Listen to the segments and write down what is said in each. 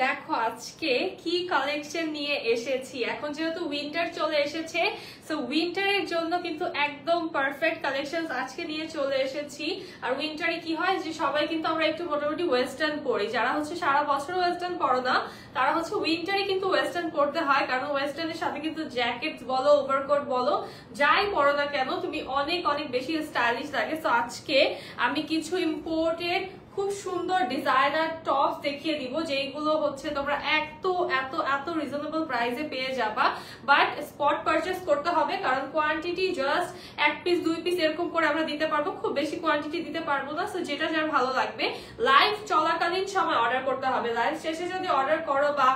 দেখো আজকে কি কালেকশন নিয়ে এসেছি। এখন যেহেতু উইন্টার চলে এসেছে, সো উইন্টারের জন্য কিন্তু একদম পারফেক্ট কালেকশন আজকে নিয়ে চলে এসেছি। আর উইন্টারে কি হয় যে সবাই কিন্তু আমরা একটু মোটামুটি ওয়েস্টার্ন পরি, যারা হচ্ছে সারা বছর ওয়েস্টার্ন পরো না তারা হচ্ছে উইন্টারে কিন্তু ওয়েস্টার্ন পরতে হয়, কারণ ওয়েস্টার্নের সাথে কিন্তু জ্যাকেট বলো ওভারকোট বলো যাই পরো না কেন তুমি অনেক অনেক বেশি স্টাইলিশ লাগে। সো আজকে আমি কিছু ইম্পোর্টেড খুব সুন্দর ডিজাইনার টপস দেখিয়ে দিব, যেগুলো হচ্ছে তোমরা এত এত এত রিজনেবল প্রাইসে পেয়ে যাবা। বাট স্পট পারচেস করতে হবে, কারণ কোয়ান্টিটি জাস্ট 1 পিস 2 পিস এরকম করে আমরা দিতে পারবো, খুব বেশি কোয়ান্টিটি দিতে পারবো না। সো যেটা যার ভালো লাগবে লাইভ চলাকালীন সময় অর্ডার করতে হবে। লাইভ শেষে যদি অর্ডার করো বা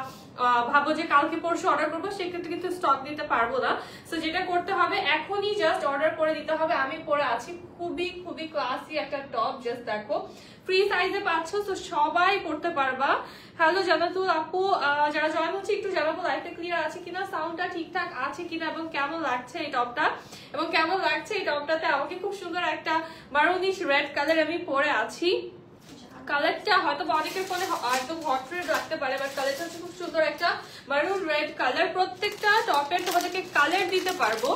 ভাবো যে কালকে পরশু অর্ডার করবো, সেক্ষেত্রে কিন্তু স্টক দিতে পারবো না। সো যেটা করতে হবে এখনই জাস্ট অর্ডার করে দিতে হবে। আমি পরে আছি খুবই খুবই ক্লাসি একটা টপ, জাস্ট দেখো ফ্রি সাইজে পাচ্ছ, তো সবাই পড়তে পারবা। হ্যালো জানাতুল আপু, যারা জয়েন হচ্ছে একটু জানাবো লাইভটা ক্লিয়ার আছে কিনা, সাউন্ডটা ঠিকঠাক আছে কিনা, এবং কেমন লাগছে এই টপটা, এবং কেমন লাগছে এই টপটাতে আমাকে খুব সুন্দর একটা মারুনিশ রেড কালার আমি পরে আছি। কালারটা হয়তো অনেকের ফোনে একদম হট রেড লাগতে পারে, বাট কালারটা হচ্ছে খুব সুন্দর একটা মারুন রেড কালার। প্রত্যেকটা টপের তোমাদেরকে কালার দিতে পারবো,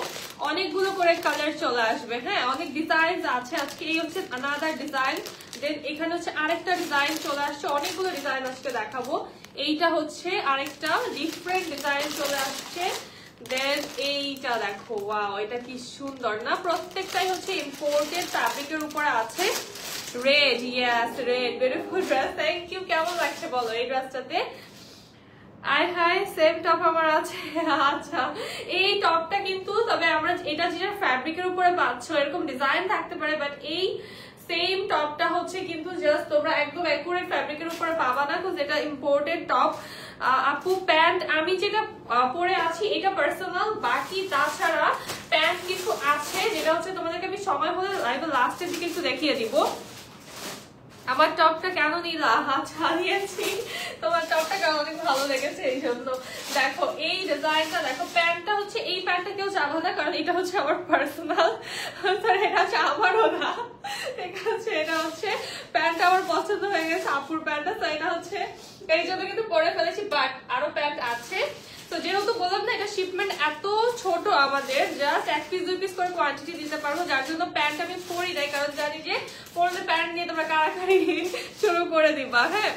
অনেকগুলো করে কালার চলে আসবে। হ্যাঁ, অনেক ডিজাইন আছে আজকে। এই হচ্ছে আনাদার ডিজাইন, দেন এখানে হচ্ছে আরেকটা ডিজাইন চলে আসছে, অনেকগুলো ডিজাইন আজকে দেখাবো। এইটা হচ্ছে আরেকটা ডিফারেন্ট ডিজাইন চলে আসছে। দেন এইটা দেখো, ওয়াও এটা কি সুন্দর না, প্রত্যেকটাই হচ্ছে ইম্পোর্টেড ফ্যাব্রিকের উপরে আছে। Red, yes red, beautiful dress, thank you. কেমন লাগছে বলো এই ড্রেসটাতে? আয় হাই, সেম টপ আমার আছে। আচ্ছা, এই টপটা কিন্তু, তবে আমরা এটা যেটা ফ্যাব্রিকের উপরে পাচ্ছ এরকম ডিজাইন থাকতে পারে, বাট এই সেম টপটা হচ্ছে কিন্তু জাস্ট তোমরা একদম অ্যাকুরেট ফ্যাব্রিকের উপরে পাবা না, তো যেটা ইম্পোর্টেড টপ। আপু প্যান্ট আমি যেটা পরে আছি এটা পার্সোনাল, বাকি তাছাড়া প্যান্ট কিছু আছে যেটা হচ্ছে তোমাদেরকে আমি সময় হলে লাইভে লাস্টের দিকে একটু দেখিয়ে দিব। আমার টপটা কেন নিলা? আচ্ছা নিয়েছি, তোমার টপটা কেন অনেক ভালো লেগেছে এই জন্য। দেখো এই ডিজাইনটা দেখো, প্যান্টটা হচ্ছে এই প্যান্টটা কেউ চাবো না, কারণ এটা হচ্ছে আমার পার্সোনাল, এটা হচ্ছে আমারও না, ঠিক আছে। এটা হচ্ছে প্যান্টটা আমার পছন্দ হয়ে গেছে, আপুর প্যান্টটা, তো এটা হচ্ছে এই জন্য কিন্তু পরে ফেলেছি, বাট আরো প্যান্ট আছে। তো যেহেতু বললাম না এটা শিপমেন্ট এত ছোট, আমাদের জাস্ট 1 পিস 2 পিস করে কোয়ান্টিটি দিতে পারবো, যার জন্য প্যান্ট আমি পরি নাই, কারণ জানি যে পরলে প্যান্ট নিয়ে তোমরা কারাকারি শুরু করে দিবা। হ্যাঁ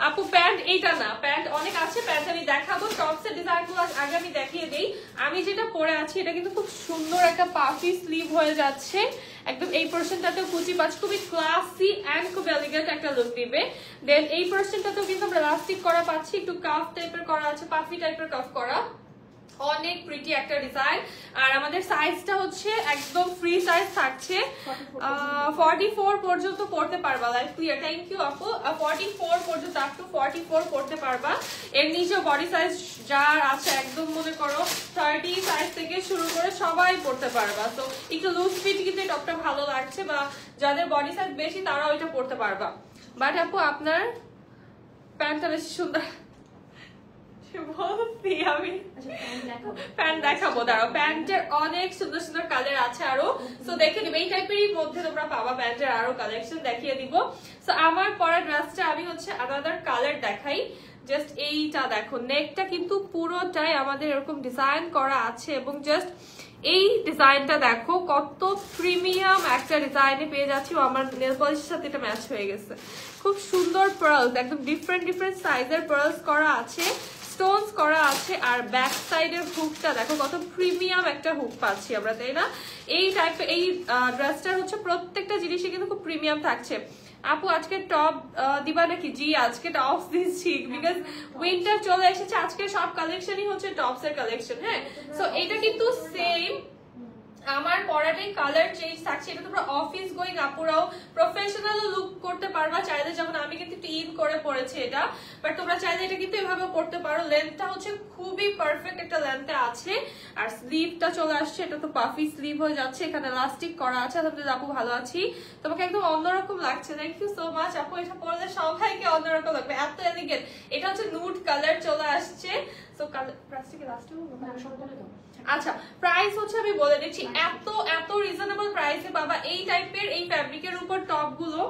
আপু প্যান্ট এইটা না, প্যান্ট অনেক আছে, প্যান্ট আমি দেখাবো। টপসের ডিজাইন গুলো আগে আমি দেখিয়ে দিই। আমি যেটা পরে আছি এটা কিন্তু খুব সুন্দর একটা পাফি স্লিভ হয়ে যাচ্ছে, একদম এই পোরশনটাতেও কুচি পাচ্ছ, খুবই ক্লাসি এন্ড খুব এলিগেন্ট একটা লুক দিবে। দেন এই পোরশনটাতেও কিন্তু আমরা ইলাস্টিক করা পাচ্ছি, একটু কাফ টাইপের করা আছে, পাফি টাইপের কাফ করা, অনেক প্রিটি একটা ডিজাইন। আর আমাদের সাইজটা হচ্ছে একদম ফ্রি সাইজ থাকছে, 44 পর্যন্ত পড়তে পারবা। লাইক ক্লিয়ার, থ্যাংক ইউ আপু। 44 পর্যন্ত, আপ টু 44 পড়তে পারবা। এর নিচে বডি সাইজ যার আছে একদম মনে করো 30 সাইজ থেকে শুরু করে সবাই পড়তে পারবা। তো একটু লুজ ফিট কিন্তু এই টপটা ভালো লাগছে, বা যাদের বডি সাইজ বেশি তারাও এটা পড়তে পারবা। বাট আপু আপনার প্যান্টটা বেশি সুন্দর আমি প্যান্ট দেখাবো, দাঁড়াও। প্যান্টের অনেক সুন্দর সুন্দর কালার আছে আরো, তো দেখে দিবে এই টাইপেরই মধ্যে তোমরা পাবা প্যান্টের আরো কালেকশন, দেখিয়ে দিব। তো আমার পরা ড্রেসটা আমি হচ্ছে আলাদার কালার দেখাই। জাস্ট এইটা দেখো, নেকটা কিন্তু পুরোটাই আমাদের এরকম ডিজাইন করা আছে, এবং জাস্ট এই ডিজাইনটা দেখো কত প্রিমিয়াম একটা ডিজাইনে পেয়ে যাচ্ছি। আমার নেল পলিশের সাথে এটা ম্যাচ হয়ে গেছে, খুব সুন্দর পার্লস, একদম ডিফারেন্ট ডিফারেন্ট সাইজের পার্লস করা আছে, স্টোনস করা আছে। আর ব্যাক সাইডের হুকটা দেখো কত প্রিমিয়াম একটা হুক পাচ্ছি আমরা, তাই না? এই টাইপের এই ড্রেসটার হচ্ছে প্রত্যেকটা জিনিসই কিন্তু খুব প্রিমিয়াম থাকছে। আপু আজকে টপ দিবা নাকি? জি আজকে টপস দিচ্ছি, বিকজ উইন্টার চলে এসেছে, আজকে সব কালেকশনই হচ্ছে টপস এর কালেকশন। হ্যাঁ, সো এটা কিন্তু সেম আমার পরাটাই কালার চেঞ্জ থাকছে। এটা তোমরা অফিস গোয়িং আপুরাও প্রফেশনাল লুক করতে পারবা চাইলে, যেমন আমি কিন্তু একটু ইন করে পড়েছি এটা, বাট তোমরা চাইলে এটা কিন্তু এভাবে পড়তে পারো। লেন্থটা হচ্ছে খুবই পারফেক্ট একটা লেন্থে আছে, আর স্লিভটা চলে আসছে, এটা তো পাফি স্লিভ হয়ে যাচ্ছে, এখানে ইলাস্টিক করা আছে। আলহামদুলিল্লাহ আপু ভালো আছি, তোমাকে একদম অন্যরকম লাগছে, থ্যাংক ইউ সো মাচ আপু। এটা পরলে সবাইকে অন্যরকম লাগবে, এত এলিগেন্ট। এটা হচ্ছে নুড কালার চলে আসছে। সো কালার প্লাস্টিকে লাস্টে আচ্ছা, প্রাইস হচ্ছে আমি বলে দিচ্ছি, এত এত রিজনেবল প্রাইসে পাবা এই টাইপের এই ফ্যাব্রিকের উপর টপ গুলো।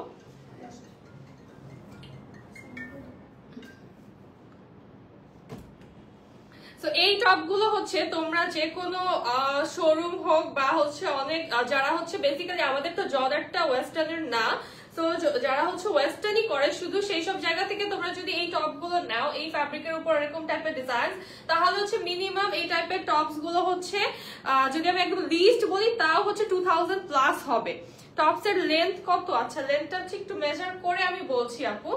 সো এই টপগুলো হচ্ছে তোমরা যে কোনো শোরুম হোক বা হচ্ছে অনেক যারা হচ্ছে বেসিক্যালি আমাদের তো জর্ডানটা ওয়েস্টার্নের না, তো যারা হচ্ছে ওয়েস্টার্নই করে শুধু সেই সব জায়গা থেকে তোমরা যদি এই টপ গুলো নাও এই ফ্যাব্রিকের উপর এরকম টাইপের ডিজাইন, তাহলে হচ্ছে মিনিমাম এই টাইপের টপস গুলো হচ্ছে যদি আমি একদম লিস্ট বলি তাও হচ্ছে 2000 প্লাস হবে। টপস এর লেন্থ কত? আচ্ছা লেন্থটা হচ্ছে একটু মেজার করে আমি বলছি আপু,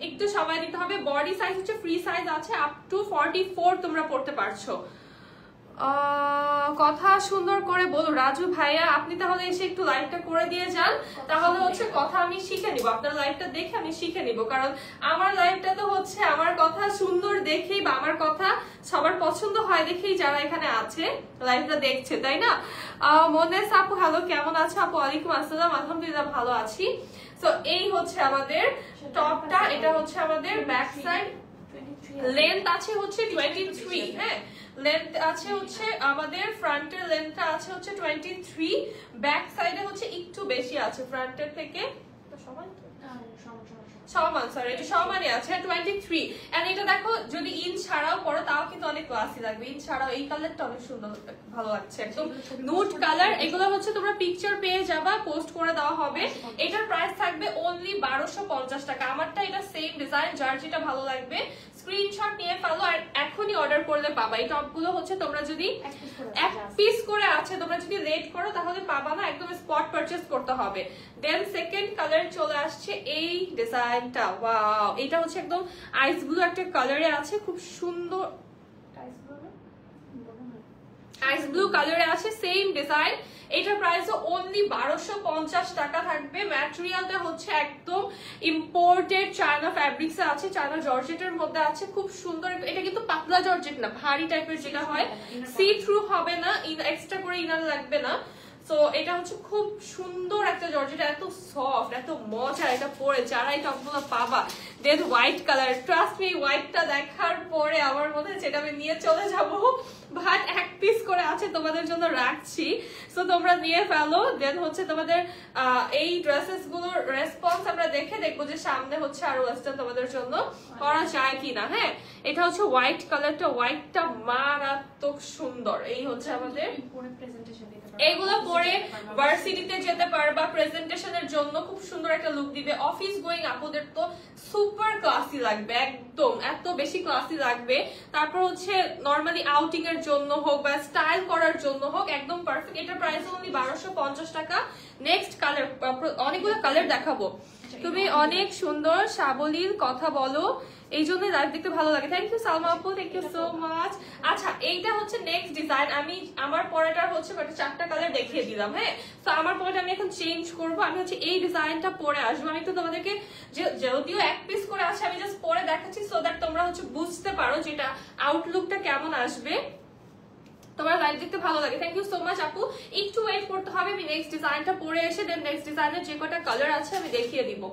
একটু সময় দিতে হবে। বডি সাইজ হচ্ছে ফ্রি সাইজ আছে আপ টু 44 তোমরা পড়তে পারছো। কথা সুন্দর করে বলো রাজু ভাইয়া, আপনি তাহলে এসে একটু লাইভটা করে দিয়ে যান, তাহলে হচ্ছে কথা আমি শিখে নিব। আপনার লাইভটা দেখে আমি শিখে নিব, কারণ আমার লাইভটা তো হচ্ছে আমার কথা সুন্দর দেখেই বা আমার কথা সবার পছন্দ হয় দেখেই যারা এখানে আছে লাইভটা দেখছে, তাই না? মনেস আপু হ্যালো, কেমন আছো আপু? ওয়ালাইকুম আসসালাম, আলহামদুলিল্লাহ ভালো আছি। তো এই হচ্ছে আমাদের টপটা, এটা হচ্ছে আমাদের ব্যাক সাইড, লেন্থ আছে হচ্ছে 23, হ্যাঁ লেন্থ আছে হচ্ছে আমাদের ফ্রন্টের লেন্থটা আছে হচ্ছে 23, ব্যাক সাইডে হচ্ছে একটু বেশি আছে ফ্রন্টের থেকে, তো সমান তো সমান, সরি এটা সমানই আছে 23। এন্ড এটা দেখো যদি ইন ছাড়াও পরো তাও কিন্তু অনেক ক্লাসি লাগবে। ইন ছাড়াও এই কালারটা অনেক সুন্দর ভালো লাগছে, একদম নুড কালার। এগুলো হচ্ছে তোমরা পিকচার পেয়ে যাবা, পোস্ট করে দেওয়া হবে। এটার প্রাইস থাকবে অনলি 1250 টাকা। আমারটা এটা সেম ডিজাইন, যার যেটা ভালো লাগবে স্ক্রিনশট নিয়ে ফেলো আর এখনই অর্ডার করলে পাবা। এই টপগুলো হচ্ছে তোমরা যদি এক পিস করে আছে তোমরা যদি লেট করো তাহলে পাবা না, একদম স্পট পারচেজ করতে হবে। দেন সেকেন্ড কালার চলে আসছে এই ডিজাইনটা, ওয়াও এটা হচ্ছে একদম আইস ব্লু একটা কালারে আছে, খুব সুন্দর আইস ব্লু কালারে আছে, সেম ডিজাইন। এটার প্রাইস অনলি 1250 টাকা থাকবে। ম্যাটেরিয়ালটা হচ্ছে একদম ইম্পোর্টেড চায়না ফ্যাব্রিক্স আছে, চায়না জর্জেটের মধ্যে আছে, খুব সুন্দর। এটা কিন্তু পাতলা জর্জেট না, ভারী টাইপের যেটা হয়, সি থ্রু হবে না, এক্সট্রা করে ইনার লাগবে না। সো এটা হচ্ছে খুব সুন্দর একটা জর্জেট, এত সফট এত মজা এটা পরে, যারা এই টপগুলো পাবা। দেন হোয়াইট কালার, ট্রাস্ট মি হোয়াইটটা দেখার পরে আমার মনে হচ্ছে এটা আমি নিয়ে চলে যাব, বাট এক পিস করে আছে তোমাদের জন্য রাখছি, সো তোমরা নিয়ে ফেলো। দেন হচ্ছে তোমাদের এই ড্রেসেস গুলোর রেসপন্স আমরা দেখে দেখবো যে সামনে হচ্ছে আরো ওয়েস্টার্ন তোমাদের জন্য করা যায় কিনা। হ্যাঁ এটা হচ্ছে হোয়াইট কালারটা, হোয়াইটটা মারাত্মক সুন্দর। এই হচ্ছে আমাদের এইগুলো পরে ভার্সিটিতে যেতে পারবা, প্রেজেন্টেশনের জন্য খুব সুন্দর একটা লুক দিবে। অফিস গোয়িং আপুদের তো সুপার ক্লাসি লাগবে, একদম এত বেশি ক্লাসি লাগবে। তারপর হচ্ছে নরমালি আউটিং এর জন্য হোক বা স্টাইল করার জন্য হোক একদম পারফেক্ট। এটার প্রাইস অনলি 1250 টাকা। নেক্সট কালার, অনেকগুলো কালার দেখাবো। তুমি অনেক সুন্দর সাবলীল কথা বলো, এই জন্য লাইভ দেখতে ভালো লাগে। থ্যাংক ইউ সালমা আপু, থ্যাংক ইউ সো মাচ। আচ্ছা এইটা হচ্ছে নেক্সট ডিজাইন। আমি আমার পরেটার হচ্ছে 4টা কালার দেখিয়ে দিলাম, হ্যাঁ তো আমার পরেটা আমি এখন চেঞ্জ করবো। আমি হচ্ছে এই ডিজাইনটা পরে আসবো। আমি তো তোমাদেরকে যদিও এক পিস করে আছে আমি জাস্ট পরে দেখাচ্ছি, সো দ্যাট তোমরা হচ্ছে বুঝতে পারো যেটা আউটলুকটা কেমন আসবে, তোমার লাইভ দেখতে ভালো লাগে। থ্যাংক ইউ সো মাচ আপু। একটু ওয়েট করতে হবে, আমি নেক্সট ডিজাইনটা পরে এসে দেন নেক্সট ডিজাইনের যে কটা কালার আছে আমি দেখিয়ে দিব।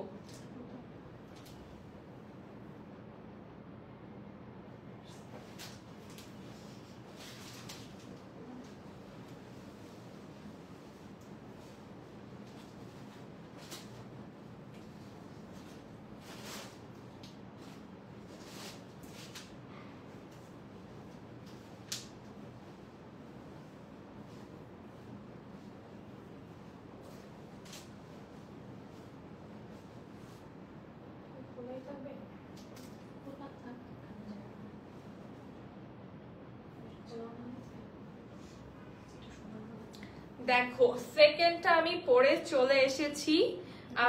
দেখো সেকেন্ডটা আমি পরে চলে এসেছি,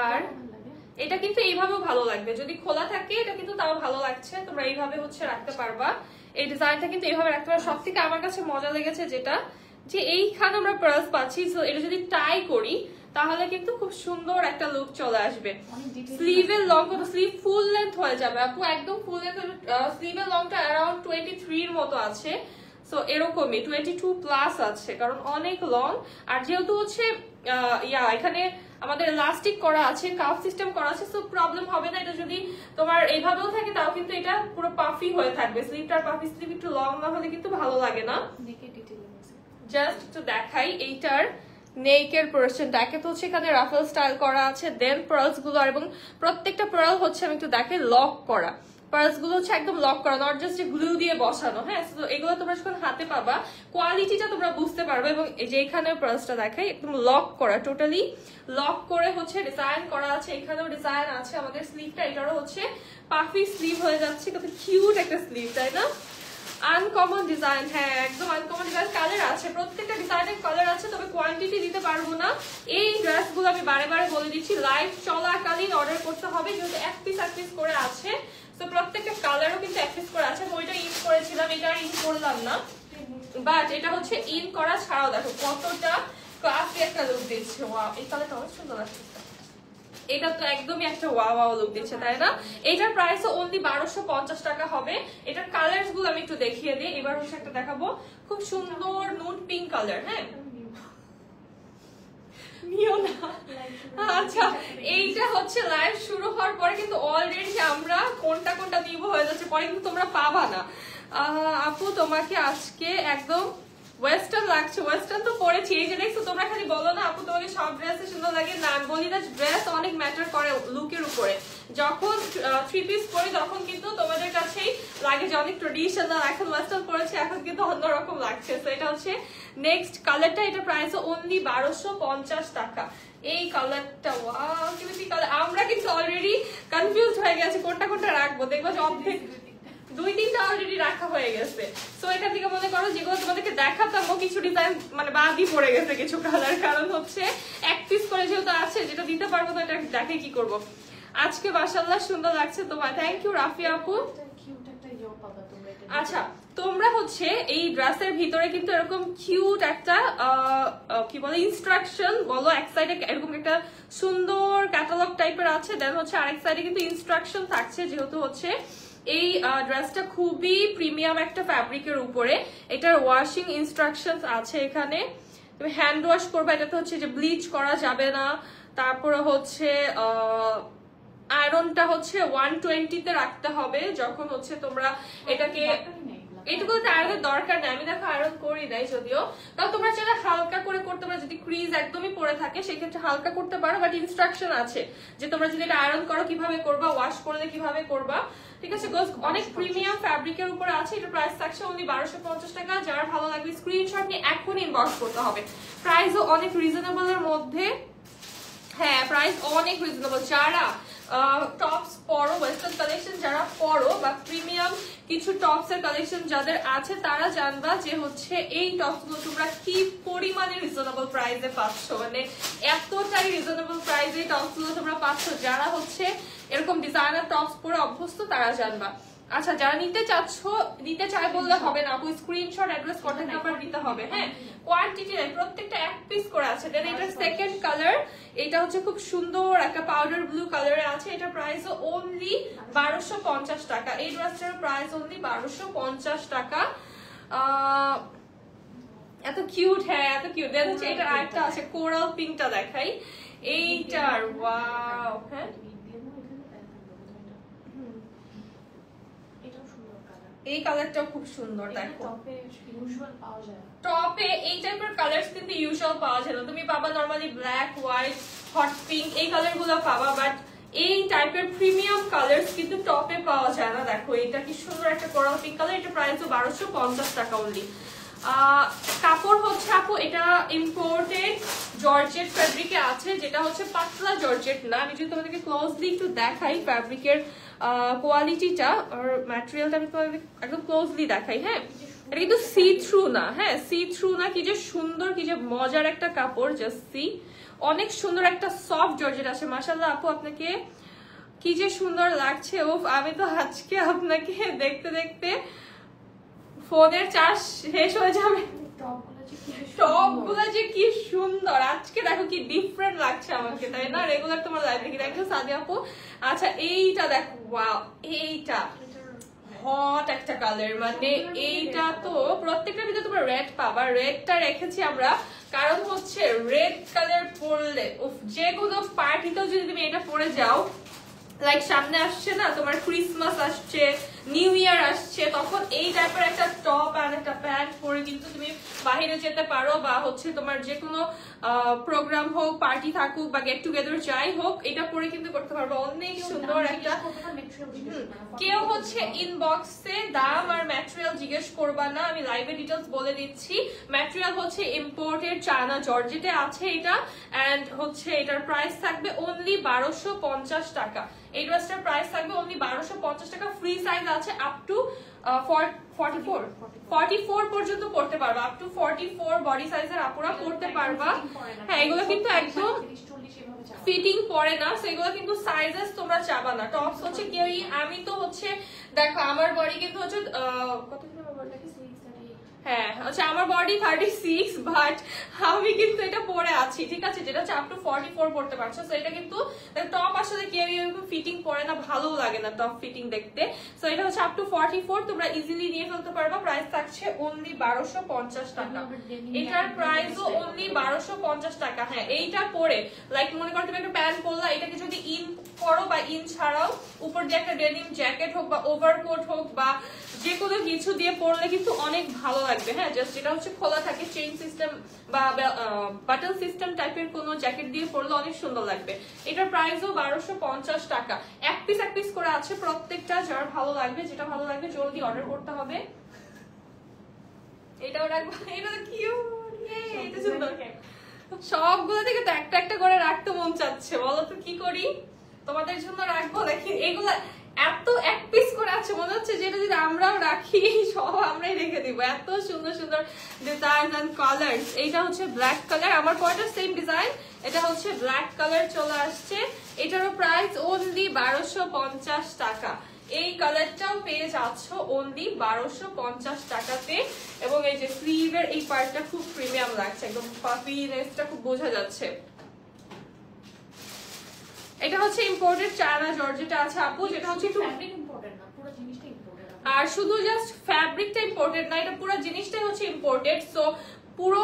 আর এটা কিন্তু এইভাবেও ভালো লাগবে, যদি খোলা থাকে এটা কিন্তু তাও ভালো লাগছে। তোমরা এইভাবে হচ্ছে রাখতে পারবা, এই ডিজাইনটা কিন্তু এইভাবে রাখতে পারবা। সব থেকে আমার কাছে মজা লেগেছে যেটা, যে এইখানে আমরা পার্লস পাচ্ছি, সো এটা যদি টাই করি তাহলে কিন্তু খুব সুন্দর একটা লুক চলে আসবে। স্লিভের লং কত? স্লিভ ফুল লেন্থ হয়ে যাবে আপু, একদম ফুল লেন্থ। স্লিভের লংটা অ্যারাউন্ড 23 এর মতো আছে, সো এরকমই 22 প্লাস আছে, কারণ অনেক লং। আর যেহেতু হচ্ছে এখানে আমাদের ইলাস্টিক করা আছে, কাফ সিস্টেম করা আছে, সো প্রবলেম হবে না। এটা যদি তোমার এইভাবেও থাকে তাও কিন্তু এটা পুরো পাফি হয়ে থাকবে। স্লিভটার পাফি, স্লিভ একটু লং না হলে কিন্তু ভালো লাগে না। জাস্ট একটু দেখাই এইটার নেকের পোরশনটা, একে তো হচ্ছে এখানে রাফেল স্টাইল করা আছে, দেন পার্লস গুলো, এবং প্রত্যেকটা পার্ল হচ্ছে আমি একটু দেখাই লক করা। পার্স গুলো হচ্ছে একদম লক করা, নট জাস্ট গ্লু দিয়ে বসানো। হ্যাঁ, তো এগুলো তোমরা যখন হাতে পাবা কোয়ালিটিটা তোমরা বুঝতে পারবে। এবং এই যে এখানে পার্সটা দেখাই, একদম লক করা, টোটালি লক করে হচ্ছে ডিজাইন করা আছে। এখানেও ডিজাইন আছে। আমাদের স্লিভটা এটারও হচ্ছে পাফি স্লিভ হয়ে যাচ্ছে, কত কিউট একটা স্লিভ, তাই না? আনকমন ডিজাইন, হ্যাঁ একদম আনকমন ডিজাইন। কালার আছে, প্রত্যেকটা ডিজাইনের কালার আছে, তবে কোয়ান্টিটি দিতে পারবো না। এই ড্রেসগুলো আমি বারে বারে বলে দিচ্ছি, লাইভ চলাকালীন অর্ডার করতে হবে, যেহেতু এক পিস করে আছে। তো প্রত্যেকটা কালারও কিন্তু এক পিস করে আছে। ওইটা ইন করেছিলাম, এটা ইন করলাম না, বাট এটা হচ্ছে ইন করা ছাড়াও দেখো কতটা ক্লাসি একটা লুক দিচ্ছে। ওয়াও, এই কালারটা অনেক সুন্দর লাগছে। এটা তো একদমই একটা ওয়াও লুক দিচ্ছে, তাই না? এটার প্রাইস অনলি 1250 টাকা হবে। এটার কালারস গুলো আমি একটু দেখিয়ে দিই। এবার হচ্ছে একটা দেখাবো, খুব সুন্দর নুড পিঙ্ক কালার। হ্যাঁ, আচ্ছা, এইটা হচ্ছে লাইভ শুরু হওয়ার পরে কিন্তু অলরেডি আমরা কোনটা কোনটা দিব হয়ে যাচ্ছে, পরে কিন্তু তোমরা পাবা না। আপু তোমাকে আজকে একদম ওয়েস্টার্ন লাগছে। ওয়েস্টার্ন তো পরেছি, এই যে দেখছো, তোমরা খালি বলো না আপু তোমাকে সব ড্রেসে সুন্দর লাগে। না, বলি না, ড্রেস অনেক ম্যাটার করে লুকের উপরে। যখন থ্রি পিস পরি তখন কিন্তু তোমাদের কাছেই লাগে যে অনেক ট্রেডিশনাল, এখন ওয়েস্টার্ন পরেছে, এখন কিন্তু অন্যরকম লাগছে। তো এটা হচ্ছে নেক্সট কালারটা, এটা প্রাইস অনলি 1250 টাকা। এই কালারটা ওয়াও, কি কালার! আমরা কিন্তু অলরেডি কনফিউজড হয়ে গেছে কোনটা কোনটা রাখবো। দেখবো যে অর্ধেক 2-3টা অলরেডি রাখা হয়ে গেছে। সো এখান থেকে মনে করো যেগুলো তোমাদেরকে দেখাতাম কিছু ডিজাইন মানে বাদই পড়ে গেছে কিছু কালার, কারণ হচ্ছে এক পিস করে যেহেতু আছে, যেটা দিতে পারবো তো এটা দেখে কি করব। আজকে মাশাআল্লাহ সুন্দর লাগছে তোমার, থ্যাংক ইউ রাফি আপু। আচ্ছা, তোমরা হচ্ছে এই ড্রেসের ভিতরে কিন্তু এরকম কিউট একটা কি বলে ইনস্ট্রাকশন বলো, এক সাইডে এরকম একটা সুন্দর ক্যাটালগ টাইপের আছে, দেন হচ্ছে আরেক সাইডে কিন্তু ইনস্ট্রাকশন থাকছে। যেহেতু হচ্ছে এই ড্রেসটা খুবই প্রিমিয়াম একটা ফ্যাব্রিকের উপরে, এটার ওয়াশিং ইনস্ট্রাকশনস আছে এখানে। তুমি হ্যান্ড ওয়াশ করবে, এটাতে হচ্ছে যে ব্লিচ করা যাবে না। তারপরে হচ্ছে আয়রনটা হচ্ছে 120 তে রাখতে হবে যখন হচ্ছে তোমরা এটাকে, এটুকুতে আয়রনের দরকার নেই। আমি দেখো আয়রন করি নাই যদিও, তাও তোমরা চাইলে হালকা করে করতে পারো। যদি ক্রিজ একদমই পড়ে থাকে সেক্ষেত্রে হালকা করতে পারো, বাট ইনস্ট্রাকশন আছে যে তোমরা যদি এটা আয়রন করো কিভাবে করবা, ওয়াশ করলে কিভাবে করবা। ঠিক আছে, অনেক প্রিমিয়াম ফ্যাব্রিকের উপরে আছে। এটা প্রাইস থাকছে অনলি 1250 টাকা। যারা ভালো লাগবে স্ক্রিনশট নিয়ে এখন ইনবক্স করতে হবে। প্রাইসও অনেক রিজনেবল এর মধ্যে, হ্যাঁ প্রাইস অনেক রিজনেবল। যারা টপস পরো, ওয়েস্টার্ন কালেকশন যারা পরো বা প্রিমিয়াম কিছু টপস এর কালেকশন যাদের আছে, তারা জানবা যে হচ্ছে এই টপস গুলো তোমরা কি পরিমাণে রিজনেবল প্রাইসে পাচ্ছ, মানে এতটাই রিজনেবল প্রাইসে টপস গুলো তোমরা পাচ্ছ। যারা হচ্ছে এরকম ডিজাইনার টপস পরে অভ্যস্ত তারা জানবা। আচ্ছা, যারা নিতে চাই বললে হবে না আপু, স্ক্রিনশট, অ্যাড্রেস, কন্টাক্ট নাম্বার দিতে হবে। হ্যাঁ, কোয়ান্টিটি নাই, প্রত্যেকটা এক পিস করে আছে। দেন এটা সেকেন্ড কালার, এটা হচ্ছে খুব সুন্দর একটা পাউডার ব্লু কালারে আছে। এটা প্রাইস অনলি 1250 টাকা। এই ড্রেসটার প্রাইস অনলি 1250 টাকা। এত কিউট, হ্যাঁ এত কিউট। দেন হচ্ছে এটা আরেকটা আছে কোরাল পিঙ্কটা দেখাই, এইটার ওয়াও। হ্যাঁ, এই কালারটাও খুব সুন্দর। দেখো টপে এই টাইপের কালারস কিন্তু ইউজুয়াল পাওয়া যায় না। তুমি পাবা normally black, white, hot pink, এই কালার গুলো পাবা, বাট এই টাইপের প্রিমিয়াম কালারস কিন্তু টপে পাওয়া যায় না। দেখো এটা কি সুন্দর একটা কোরাল পিঙ্ক কালার। এটা প্রাইস 1250 টাকা অনলি। কাপড় হচ্ছে আপু এটা ইম্পোর্টেড জর্জেট ফ্যাব্রিকে আছে, যেটা হচ্ছে পাতলা জর্জেট না। আমি যদি তোমাদেরকে ক্লোজলি একটু দেখাই ফ্যাব্রিকের কোয়ালিটিটা আর ম্যাটেরিয়ালটা আমি তোমাদের একদম ক্লোজলি দেখাই। হ্যাঁ, এটা কিন্তু সি থ্রু না, হ্যাঁ সি থ্রু না। কি যে সুন্দর, কি যে মজার একটা কাপড়, জাস্ট সি। অনেক সুন্দর একটা সফট জর্জেট আছে। মাশাআল্লাহ আপু আপনাকে কি যে সুন্দর লাগছে। ও আমি তো আজকে আপনাকে দেখতে দেখতে ফোনের চার্জ শেষ হয়ে যাবে। টপগুলো যে কি সুন্দর, আজকে দেখো কি ডিফারেন্ট লাগছে আমাকে, তাই না? রেগুলার তোমার লাইফ দেখি দেখো সাদিয়া আপু। আচ্ছা এইটা দেখো, ওয়াও, এইটা হট একটা কালার, মানে এইটা তো প্রত্যেকটার ভিতরে তোমরা রেড পাবা। রেডটা রেখেছি আমরা কারণ হচ্ছে রেড কালার পরলে যে কোনো পার্টিতেও যদি তুমি এটা পরে যাও, লাইক সামনে আসছে না তোমার ক্রিসমাস আসছে, নিউ ইয়ার আসছে, তখন এই টাইপের একটা টপ আর একটা প্যান্ট পরে কিন্তু তুমি বাইরে যেতে পারো, বা হচ্ছে তোমার যে কোনো প্রোগ্রাম হোক, পার্টি থাকুক বা গেট টুগেদার যাই হোক, এটা পরে কিন্তু করতে পারবো। অনেক সুন্দর একটা। কেউ হচ্ছে ইনবক্সে দাম আর ম্যাটেরিয়াল জিজ্ঞেস করবা না, আমি লাইভে ডিটেলস বলে দিচ্ছি। ম্যাটেরিয়াল হচ্ছে ইম্পোর্টেড চায়না জর্জেটে আছে এটা, এন্ড হচ্ছে এটার প্রাইস থাকবে অনলি 1250 টাকা। এই ড্রেসটার প্রাইস থাকবে অনলি 1250 টাকা। ফ্রি সাইজ আছে আপ টু 44 পর্যন্ত পড়তে পারবা, আপ টু 44 বডি সাইজের আপুরা পড়তে পারবা। হ্যাঁ, এগুলো কিন্তু একদম ফিটিং পড়ে না, সেগুলো কিন্তু সাইজেস তোমরা চাবা না। টপস হচ্ছে কেউই, আমি তো হচ্ছে দেখো আমার বডি কিন্তু হচ্ছে কত ছিল আমার বডি, হ্যাঁ আচ্ছা আমার বডি 36, বাট আমি কিন্তু এটা পরে আছি, ঠিক আছে, যেটা হচ্ছে আপ টু 44 পড়তে পারছো। সো এটা কিন্তু টপ আসলে কেউ এরকম ফিটিং পরে না, ভালো লাগে না টপ ফিটিং দেখতে। সো এটা হচ্ছে আপ টু 44, তোমরা ইজিলি নিয়ে ফেলতে পারবা। প্রাইস থাকছে অনলি 1250 টাকা। এটার প্রাইসও অনলি 1250 টাকা। হ্যাঁ, এইটা পরে লাইক মনে করো তুমি একটা প্যান্ট পরলা, এটাকে যদি ইন করো বা ইন ছাড়াও উপর দিয়ে একটা ডেনিম জ্যাকেট হোক বা ওভারকোট হোক বা যে কোনো কিছু দিয়ে পরলে কিন্তু অনেক ভালো লাগবে। হ্যাঁ, জাস্ট যেটা হচ্ছে খোলা থাকে, চেইন সিস্টেম বা বাটন সিস্টেম টাইপের কোনো জ্যাকেট দিয়ে পরলে অনেক সুন্দর লাগবে। এটার প্রাইসও 1250 টাকা। এক পিস করে আছে প্রত্যেকটা, যার ভালো লাগবে, যেটা ভালো লাগবে জলদি অর্ডার করতে হবে। এটাও রাখবো, এটা কিউট, এটা সুন্দর। সবগুলো থেকে তো একটা একটা করে রাখতে মন চাচ্ছে, বলো তো কি করি? তোমাদের জন্য রাখবো। দেখি এগুলা এত এক পিস করে আছে, মনে হচ্ছে যেটা যদি আমরাও রাখি সব আমরাই রেখে দিব। এত সুন্দর সুন্দর ডিজাইন এন্ড কালার্স। এইটা হচ্ছে ব্ল্যাক কালার, আমার পরটা সেম ডিজাইন, এটা হচ্ছে ব্ল্যাক কালার চলে আসছে। এটারও প্রাইস অনলি 1250 টাকা। এই কালারটাও পেয়ে যাচ্ছ অনলি 1250 টাকাতে। এবং এই যে স্লিভের এই পার্টটা খুব প্রিমিয়াম লাগছে, একদম পাফিনেসটা খুব বোঝা যাচ্ছে। এটা হচ্ছে ইম্পোর্টেড চায়না জর্জেটা আছে আপু, যেটা হচ্ছে ফ্যাব্রিক ইম্পোর্টেড না, পুরো জিনিসটা ইম্পোর্টেড। আর শুধু জাস্ট ফ্যাব্রিকটা ইম্পোর্টেড না, এটা পুরো জিনিসটাই হচ্ছে ইম্পোর্টেড। সো পুরো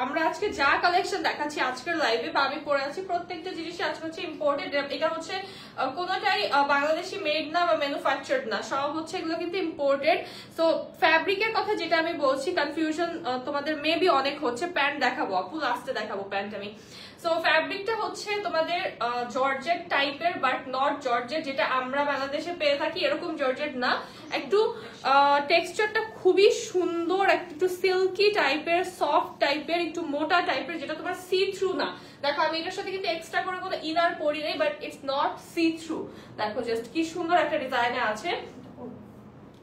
আমরা আজকে যা কালেকশন দেখাচ্ছি আজকের লাইভে বা আমি পরে আছি, প্রত্যেকটা জিনিস আজকে হচ্ছে ইম্পোর্টেড। এটা হচ্ছে কোনোটাই বাংলাদেশি মেড না বা ম্যানুফ্যাকচার্ড না, সব হচ্ছে এগুলো কিন্তু ইম্পোর্টেড। সো ফ্যাব্রিকের কথা যেটা আমি বলছি, কনফিউশন তোমাদের মেবি অনেক হচ্ছে। প্যান্ট দেখাবো আপু, লাস্টে দেখাবো প্যান্ট আমি। সো ফ্যাব্রিকটা হচ্ছে তোমাদের জর্জেট টাইপের, বাট নট জর্জেট যেটা আমরা বাংলাদেশে পেয়ে থাকি, এরকম জর্জেট না। একটু টেক্সচারটা খুবই সুন্দর, একটু সিল্কি টাইপের, সফট টাইপের, একটু মোটা টাইপের, যেটা তোমার সি থ্রু না। দেখো আমি এটার সাথে কিন্তু এক্সট্রা করে কোনো ইনার পরি নাই, but it's not see through. দেখো জাস্ট কি সুন্দর একটা ডিজাইনে আছে।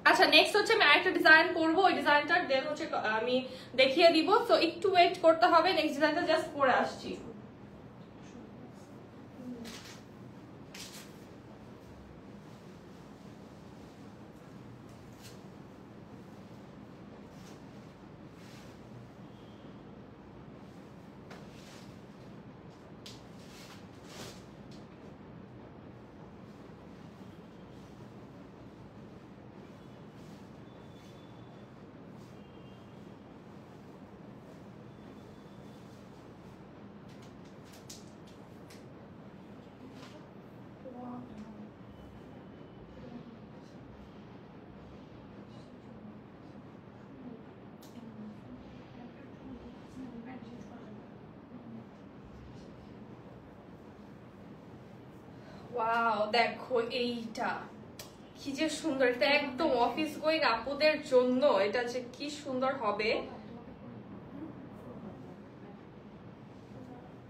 আচ্ছা, নেক্সট হচ্ছে আমি আরেকটা ডিজাইন পরবো, ওই ডিজাইনটা দেন হচ্ছে আমি দেখিয়ে দিব। তো একটু ওয়েট করতে হবে, নেক্সট ডিজাইনটা জাস্ট পরে আসছি। ওয়াও, দেখো এইটা কি যে সুন্দর, এটা একদম অফিস গোয়িং আপুদের জন্য এটা যে কি সুন্দর হবে।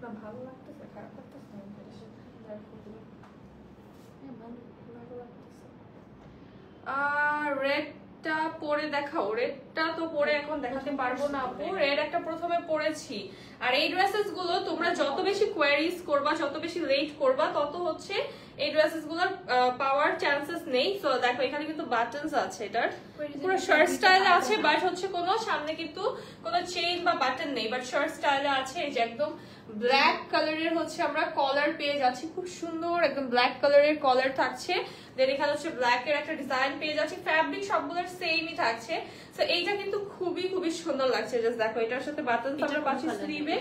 না ভালো লাগতেছে, খারাপ লাগতেছে রেডটা পরে দেখাও। রেডটা তো পরে এখন দেখাতে পারবো না আপু, রেড একটা প্রথমে পরেছি। আর এই ড্রেসেস গুলো তোমরা যত বেশি কোয়ারিজ করবা, যত বেশি লেট করবা, তত হচ্ছে এই ড্রেসেস গুলোর পাওয়ার চান্সেস নেই। তো দেখো এখানে কিন্তু বাটনস আছে, এটার পুরো শার্ট স্টাইলে আছে, বাট হচ্ছে কোনো সামনে কিন্তু কোনো চেইন বা বাটন নেই, বাট শার্ট স্টাইলে আছে। এই যে একদম ব্ল্যাক কালারের হচ্ছে আমরা কলার পেয়ে যাচ্ছি, খুব সুন্দর একদম ব্ল্যাক কালারের কলার থাকছে। দেন এখানে হচ্ছে ব্ল্যাক এর একটা ডিজাইন পেয়ে যাচ্ছি, ফ্যাব্রিক সবগুলোর সেমই থাকছে। তো এইটা কিন্তু খুবই খুবই সুন্দর লাগছে। জাস্ট দেখো এটার সাথে বাটন আমরা পাচ্ছি স্লিভে।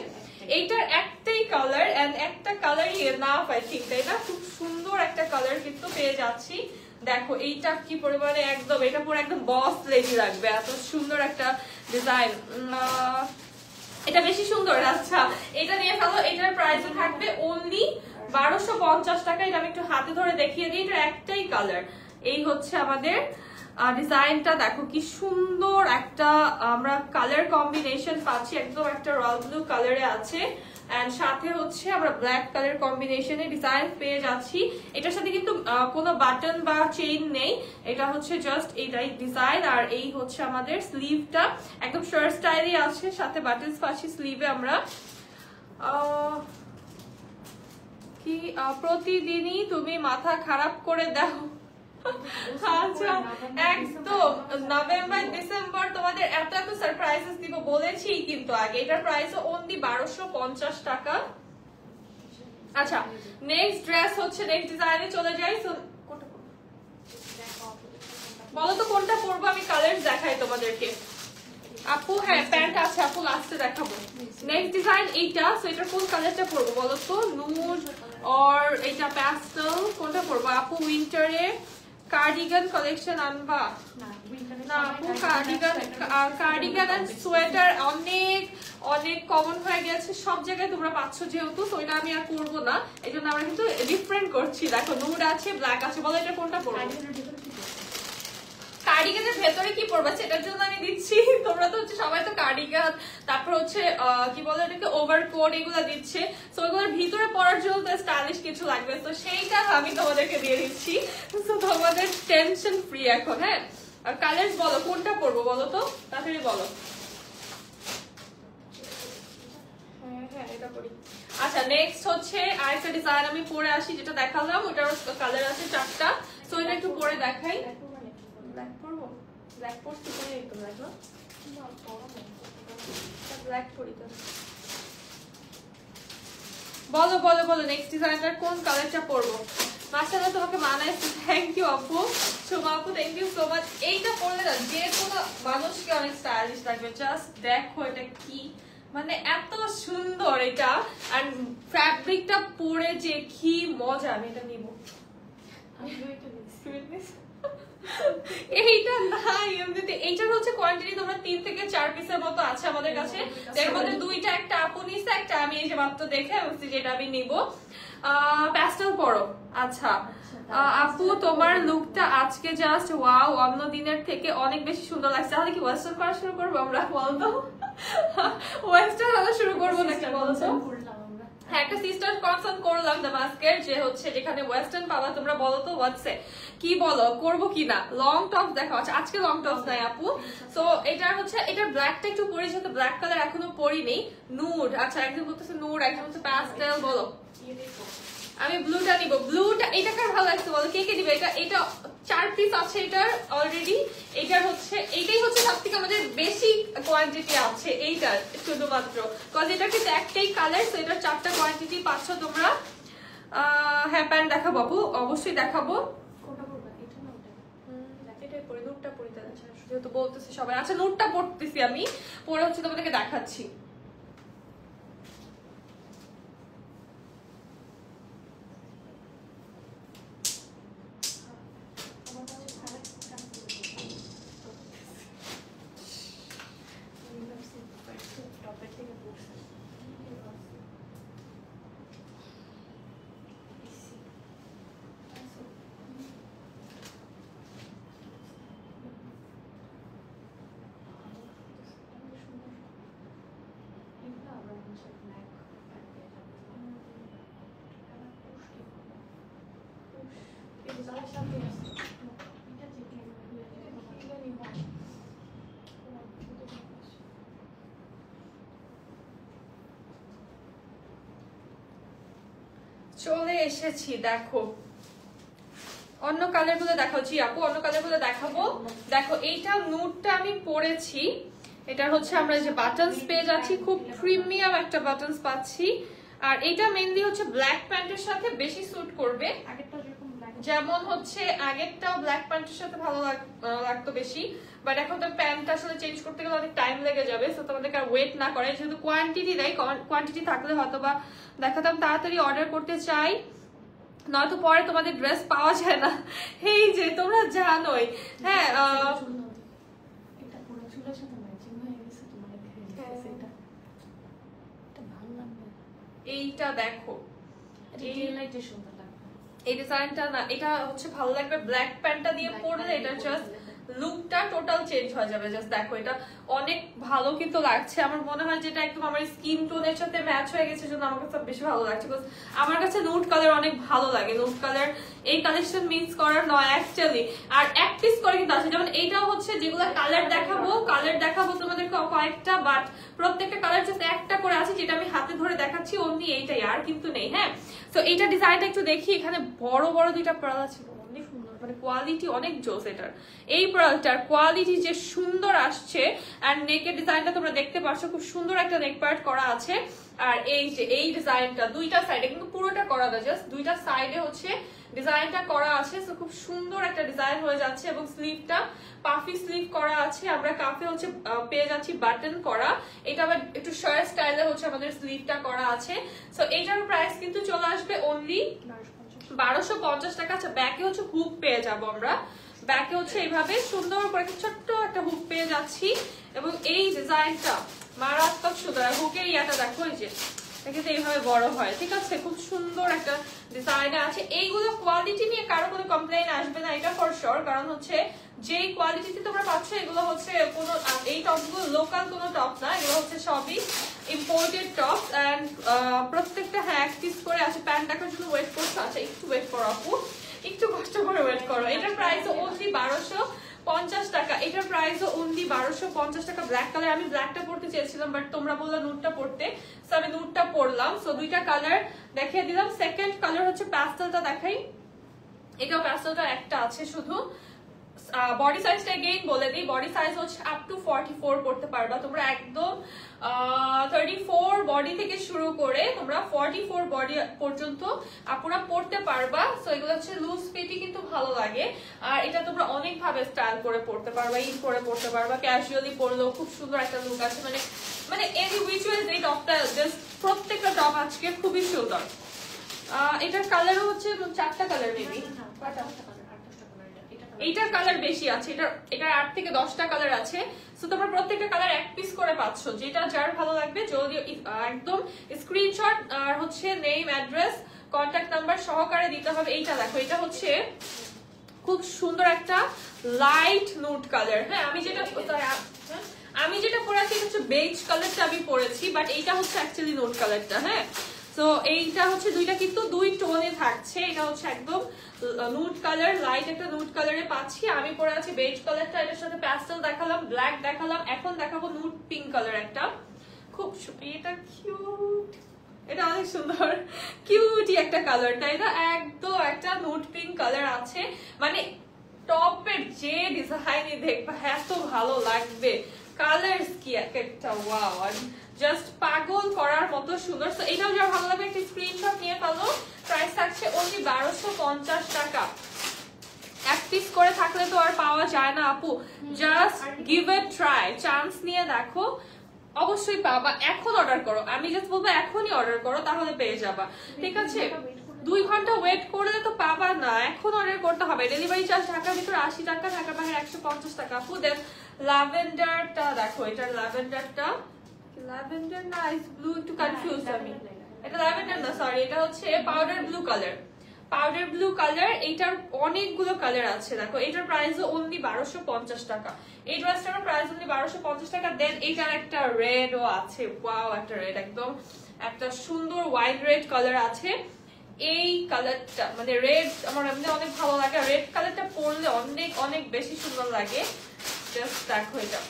এইটার একটাই কালার এন্ড একটা কালারই এনাফ আই থিংক, তাই না? খুব সুন্দর একটা কালার কিন্তু পেয়ে যাচ্ছি। দেখো এইটা কি পরিমাণে একদম, এটা পুরো একদম বস লেডি লাগবে, এত সুন্দর একটা ডিজাইন। এটা বেশি সুন্দর। আচ্ছা এটা নিয়ে ফেলো। এটার প্রাইস থাকবে অনলি 1250 টাকা। এটা আমি একটু হাতে ধরে দেখিয়ে দিই, এটা একটাই কালার। এই হচ্ছে আমাদের ডিজাইনটা, দেখো কি সুন্দর একটা আমরা কালার কম্বিনেশন পাচ্ছি, একদম একটা রয়্যাল ব্লু কালারে আছে, এন্ড সাথে হচ্ছে আমরা ব্ল্যাক কালার কম্বিনেশনে ডিজাইন পেয়ে যাচ্ছি। এটার সাথে কিন্তু কোনো বাটন বা চেইন নেই, এটা হচ্ছে জাস্ট এইটাই ডিজাইন। আর এই হচ্ছে আমাদের স্লিভটা, একদম শার্ট স্টাইলই আছে, সাথে বাটনস পাচ্ছি স্লিভে আমরা। কি প্রতিদিনই তুমি মাথা খারাপ করে দাও। আচ্ছা একদম নভেম্বর ডিসেম্বর তোমাদের এত এত সারপ্রাইজেস দিব বলেছি কিন্তু আগে। এটার প্রাইস অনলি 1250 টাকা। আচ্ছা নেক্সট ড্রেস হচ্ছে, নেক্সট ডিজাইনে চলে যাই। বলো তো কোনটা পরবো, আমি কালার দেখাই তোমাদেরকে। আপু হ্যাঁ প্যান্ট আছে, আপু লাস্টে দেখাবো। নেক্সট ডিজাইন এইটা, সো এটার কোন কালারটা পরবো বলো তো? নুড অর এইটা প্যাস্টেল, কোনটা পরবো আপু? উইন্টারে কার্ডিগান কালেকশন আনবা? না আপু কার্ডিগান এন্ড সোয়েটার অনেক অনেক কমন হয়ে গেছে, সব জায়গায় তোমরা পাচ্ছ যেহেতু, তো এটা আমি আর করবো না, এই জন্য আমরা কিন্তু ডিফারেন্ট করছি। দেখো নুড আছে, ব্ল্যাক আছে, বলো এটা কোনটা পরবো? কার্ডিগানের ভেতরে কি পরবা সেটার জন্য আমি দিচ্ছি। তোমরা তো হচ্ছে সবাই তো কার্ডিগান, তারপর হচ্ছে কি বলে এটাকে ওভারকোট এগুলো দিচ্ছে, তো ওগুলোর ভিতরে পরার জন্য তো স্টাইলিশ কিছু লাগবে, তো সেইটা আমি তোমাদেরকে দিয়ে দিচ্ছি, তো তোমাদের টেনশন ফ্রি এখন। হ্যাঁ আর কালার্স বলো কোনটা পরবো বলো তো, তাড়াতাড়ি বলো। হ্যাঁ এটা পরি। আচ্ছা নেক্সট হচ্ছে আরেকটা ডিজাইন আমি পরে আসি, যেটা দেখালাম ওটার কালার আছে 4টা, তো এটা একটু পরে দেখাই। ব্ল্যাক পরবো? ব্ল্যাক পরছি পরে একটু ব্ল্যাক না, ব্ল্যাক পরি তো। বলো বলো বলো নেক্সট ডিজাইনটার কোন কালারটা পরবো? মাশাআল্লাহ তোমাকে মানাইছে, থ্যাংক ইউ আপু, শোভা আপু থ্যাংক ইউ সো মাচ। এইটা পরলে না যে কোনো মানুষকে অনেক স্টাইলিশ লাগবে, জাস্ট দেখো এটা কি মানে এত সুন্দর এটা, আর ফ্যাব্রিকটা পরে যে কি মজা। আমি এটা নিব, এইটা নাই এমনিতে। এইটার হচ্ছে কোয়ান্টিটি তোমরা 3 থেকে 4 পিসের মতো আছে আমাদের কাছে, এর মধ্যে 2টা একটা আপু নিছে, একটা আমি এই যে মাত্র দেখে বলছি যেটা আমি নিব। প্যাস্টেল পরো। আচ্ছা আপু তোমার লুকটা আজকে জাস্ট ওয়াও, অন্য দিনের থেকে অনেক বেশি সুন্দর লাগছে। তাহলে কি ওয়েস্টার্ন করা শুরু করবো আমরা? বলতো ওয়েস্টার্ন আমরা শুরু করবো নাকি বলতো? হ্যাঁ একটা সিস্টার কনসার্ন করলাম দামাস্কের, যে হচ্ছে যেখানে ওয়েস্টার্ন পাবা। তোমরা বলো তো হোয়াটসে কি বলো, করবো কিনা? লং টপ দেখো। আচ্ছা আজকে লং টপস নাই আপু, তো এটার হচ্ছে এটার ব্ল্যাকটা একটু পরি, যেহেতু ব্ল্যাক কালার এখনো পরিনি। নুড, আচ্ছা একজন বলতেছে নুড, একজন হচ্ছে প্যাস্টেল। বলো আমি ব্লুটা নিব। ব্লুটা এটা কার ভালো লাগছে বলো, কে কে দিবে? এটা এটা 4 পিস আছে এটার অলরেডি। এটার হচ্ছে এইটাই হচ্ছে সবথেকে আমাদের বেশি কোয়ান্টিটি আছে এইটার, শুধুমাত্র কজ এটা কিন্তু একটাই কালার, তো এটার 4টা কোয়ান্টিটি পাচ্ছ তোমরা। হ্যাঁ প্যান্ট দেখাবো আপু, অবশ্যই দেখাবো। এটাই পরে নুটটা পরিতে যেহেতু বলতেছি সবাই। আচ্ছা নুটটা পড়তেছি আমি, পরে হচ্ছে তোমাদেরকে দেখাচ্ছি। চলে এসেছি, দেখো অন্য কালার গুলো দেখাও। জি আপু অন্য কালার গুলো দেখাবো। দেখো এইটা নুডটা আমি পরেছি, এটা হচ্ছে আমরা যে বাটনস পেয়ে যাচ্ছি, খুব প্রিমিয়াম একটা বাটনস পাচ্ছি। আর এটা মেইনলি হচ্ছে ব্ল্যাক প্যান্টের সাথে বেশি স্যুট করবে। যেমন হচ্ছে আগেরটা ব্ল্যাক প্যান্টের সাথে ভালো লাগতো বেশি, বাট এখন তো প্যান্টটা আসলে চেঞ্জ করতে গেলে অনেক টাইম লেগে যাবে, তো তোমাদেরকে আর ওয়েট না করে, যেহেতু কোয়ান্টিটি দেয়, কোয়ান্টিটি থাকলে হয়তো বা দেখাতাম। তাড়াতাড়ি অর্ডার করতে চাই নয়তো পরে তোমাদের ড্রেস পাওয়া যায় না। এই যে তোমরা জানোই। হ্যাঁ এইটা দেখো, এই ডিজাইনটা না, এটা হচ্ছে ভালো লাগবে ব্ল্যাক প্যান্টটা দিয়ে পরলে, এটা জাস্ট লুকটা টোটাল চেঞ্জ হয়ে যাবে। জাস্ট দেখো এটা অনেক ভালো কিন্তু লাগছে, আমার মনে হয় যেটা একদম আমার স্কিন টোনের সাথে ম্যাচ হয়ে গেছে, জন্য আমার কাছে বেশি ভালো লাগছে। বিকজ আমার কাছে নুড কালার অনেক ভালো লাগে, নুড কালার এই কালেকশন মিক্স করার নয় অ্যাকচুয়ালি। আর এক পিস করে কিন্তু আছে, যেমন এইটাও হচ্ছে যেগুলো কালার দেখাবো তোমাদের কয়েকটা, বাট প্রত্যেকটা কালার জাস্ট একটা করে আছে, যেটা আমি হাতে ধরে দেখাচ্ছি অনলি এইটাই, আর কিন্তু নেই। হ্যাঁ, তো এইটা ডিজাইনটা একটু দেখি, এখানে বড় বড় দুইটা পার্ল আছে, অনেক সুন্দর, মানে কোয়ালিটি অনেক জোস এটার। এই পার্লটার কোয়ালিটি যে সুন্দর আসছে, এন্ড নেকের ডিজাইনটা তোমরা দেখতে পাচ্ছ, খুব সুন্দর একটা নেক পার্ট করা আছে। আর এই যে এই ডিজাইনটা দুইটা সাইডে, কিন্তু পুরোটা করা না, জাস্ট দুইটা সাইডে হচ্ছে ডিজাইনটা করা আছে। সো খুব সুন্দর একটা ডিজাইন হয়ে যাচ্ছে, এবং স্লিভটা পাফি স্লিভ করা আছে। আমরা কাফে হচ্ছে পেয়ে যাচ্ছি বাটন করা, এটা আবার একটু শর্ট স্টাইলে হচ্ছে আমাদের স্লিভটা করা আছে। সো এইটার প্রাইস কিন্তু চলে আসবে অনলি 1250 টাকা। আচ্ছা, ব্যাকে হচ্ছে হুক পেয়ে যাবো আমরা, ব্যাকে হচ্ছে এইভাবে সুন্দর করে ছোট্ট একটা হুক পেয়ে যাচ্ছি, এবং এই ডিজাইনটা মারাত্মক সুন্দর। হুকের ইয়াটা দেখো, এই যে দেখে এইভাবে বড় হয়, ঠিক আছে, খুব সুন্দর একটা ডিজাইন আছে। এইগুলো কোয়ালিটি নিয়ে কারো কোনো কমপ্লেইন আসবে না, এটা ফর শিওর। কারণ হচ্ছে যে কোয়ালিটিতে তোমরা পাচ্ছ, এগুলো হচ্ছে কোনো, এই টপগুলো লোকাল কোনো টপ না, এগুলো হচ্ছে সবই ইম্পোর্টেড টপ। এন্ড প্রত্যেকটা হ্যাঁ এক পিস করে আছে। প্যান্ট দেখার জন্য ওয়েট করছো? আচ্ছা, একটু ওয়েট করো আপু, একটু কষ্ট করে ওয়েট করো। এটার প্রাইস অনলি 1250 টাকা। এটার প্রাইস অনলি 1250 টাকা। ব্ল্যাক কালার, আমি ব্ল্যাকটা পড়তে চেয়েছিলাম, বাট তোমরা বললে নুডটা পড়তে, সো আমি নুডটা পরলাম। সো দুইটা কালার দেখিয়ে দিলাম। সেকেন্ড কালার হচ্ছে প্যাস্টেলটা দেখাই, এটাও প্যাস্টেলটা একটা আছে শুধু। বডি সাইজটা এগেইন বলে দিই, বডি সাইজ হচ্ছে আপ টু 44 পড়তে পারবা তোমরা, একদম 34 বডি থেকে শুরু করে তোমরা 44 বডি পর্যন্ত আপুরা পড়তে পারবা। সো এগুলো হচ্ছে লুজ ফিটই কিন্তু ভালো লাগে, আর এটা তোমরা অনেক ভাবে স্টাইল করে পড়তে পারবা, ইন করে পড়তে পারবা, ক্যাজুয়ালি পরলেও খুব সুন্দর একটা লুক আছে। মানে এনি হুইচ ওয়েজ এই টপটা, জাস্ট প্রত্যেকটা টপ আজকে খুবই সুন্দর। এটার কালারও হচ্ছে 4টা কালার মেবি, এইটার কালার বেশি আছে, এটার 8 থেকে 10টা কালার আছে। সো তোমরা প্রত্যেকটা কালার এক পিস করে পাচ্ছ, যেটা যার ভালো লাগবে জলদি একদম স্ক্রিনশট আর হচ্ছে নেম, অ্যাড্রেস, কন্ট্যাক্ট নাম্বার সহকারে দিতে হবে। এইটা দেখো, এটা হচ্ছে খুব সুন্দর একটা লাইট নুড কালার। হ্যাঁ, আমি যেটা পরে আছি হচ্ছে বেজ কালারটা আমি পরেছি, বাট এইটা হচ্ছে অ্যাকচুয়ালি নুড কালারটা। হ্যাঁ, তো এইটা হচ্ছে দুইটা কিন্তু দুই টোনে থাকছে। এটা হচ্ছে একদম নুড কালার, লাইট একটা নুড কালারে পাচ্ছি। আমি পরে আছি বেজ কালারটা, এটার সাথে প্যাস্টেল দেখালাম, ব্ল্যাক দেখালাম, এখন দেখাবো নুড পিঙ্ক কালার একটা। খুব এটা কিউট, এটা অনেক সুন্দর কিউটি একটা কালার, তাই না? একদম একটা নুড পিঙ্ক কালার আছে, মানে টপের যে ডিজাইন দেখবা এত ভালো লাগবে, কালারস কি একটা ওয়াও, জাস্ট পাগল করার মতো সুন্দর। তো এটাও যা ভালো লাগবে একটা স্ক্রিনশট নিয়ে ফেলো। প্রাইস থাকছে অনলি 1250 টাকা। এক পিস করে থাকলে তো আর পাওয়া যায় না আপু, just give it try, chance নিয়ে দেখো, অবশ্যই পাবা। এখন অর্ডার করো, আমি জাস্ট বলবো এখনই অর্ডার করো, তাহলে পেয়ে যাবা, ঠিক আছে? 2 ঘন্টা ওয়েট করলে তো পাবা না, এখন অর্ডার করতে হবে। ডেলিভারি চার্জ ঢাকার ভিতরে 80 টাকা, ঢাকার বাইরে 150 টাকা আপু। দেন ল্যাভেন্ডারটা দেখো, এটার ল্যাভেন্ডারটা ল্যাভেন্ডার না ইস ব্লু, একটু কনফিউজ আমি, এটা ল্যাভেন্ডার না, সরি, এটা হচ্ছে powder blue colour, powder blue colour. এইটার অনেকগুলো কালার আছে দেখো। এটার প্রাইস অনলি 1250 টাকা। এই ড্রেসটার প্রাইস অনলি 1250 টাকা। দেন এইটার একটা রেডও আছে, ওয়াও, একটা রেড, একদম একটা সুন্দর ওয়াইন রেড কালার আছে। এই কালারটা মানে রেড আমার এমনি অনেক ভালো লাগে, রেড কালারটা পরলে অনেক অনেক বেশি সুন্দর লাগে। জাস্ট দেখো এটা,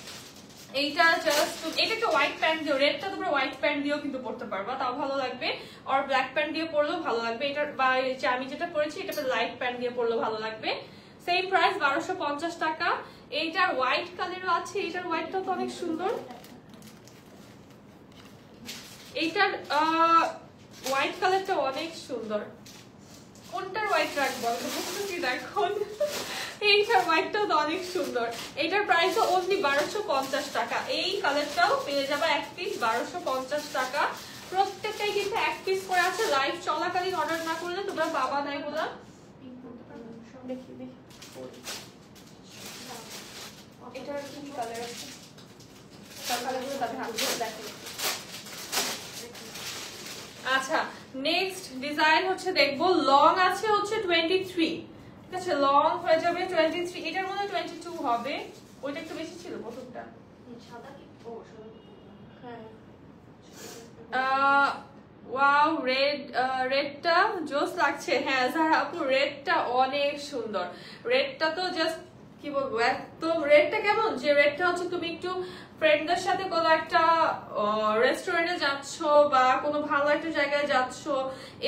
এইটা জাস্ট এটা একটা হোয়াইট প্যান্ট দিও, রেডটা তোমরা হোয়াইট প্যান্ট দিয়েও কিন্তু পরতে পারবা, তাও ভালো লাগবে। আর ব্ল্যাক প্যান্ট দিয়ে পরলেও ভালো লাগবে। এটার বা আমি যেটা পরেছি এটা লাইট প্যান্ট দিয়ে পরলেও ভালো লাগবে। সেম প্রাইস 1250 টাকা। এইটার হোয়াইট কালারও আছে, এইটার হোয়াইটটাও তো অনেক সুন্দর। এইটার হোয়াইট কালারটা অনেক সুন্দর। কোনটার হোয়াইট রাখবো বুঝতেছি দেখো, এইটার হোয়াইটটাও তো অনেক সুন্দর। এইটার প্রাইস অনলি 1250 টাকা। এই কালারটাও পেয়ে যাবে এক পিস 1250 টাকা। প্রত্যেকটাই কিন্তু এক পিস করে আছে। লাইভ চলাকালীন অর্ডার না করলে তোমরা বাবা নাই বলা। দেখি দেখি এটার কি কালার আছে, কালারগুলো তাদের হাতে দেখো। আচ্ছা নেক্সট ডিজাইন হচ্ছে দেখবো, লং আছে হচ্ছে 23, ঠিক আছে, লং হয়ে যাবে 23, এটার মধ্যে 22 হবে, ওইটা একটু বেশি ছিল প্রথমটা। ওয়াও রেডটা জোস লাগছে। হ্যাঁ যারা আপু রেডটা অনেক সুন্দর, রেডটা তো জাস্ট কি বলবো একদম। রেডটা কেমন, যে রেডটা হচ্ছে তুমি একটু ফ্রেন্ডদের সাথে কোনো একটা রেস্টুরেন্টে যাচ্ছ বা কোনো ভালো একটা জায়গায় যাচ্ছ,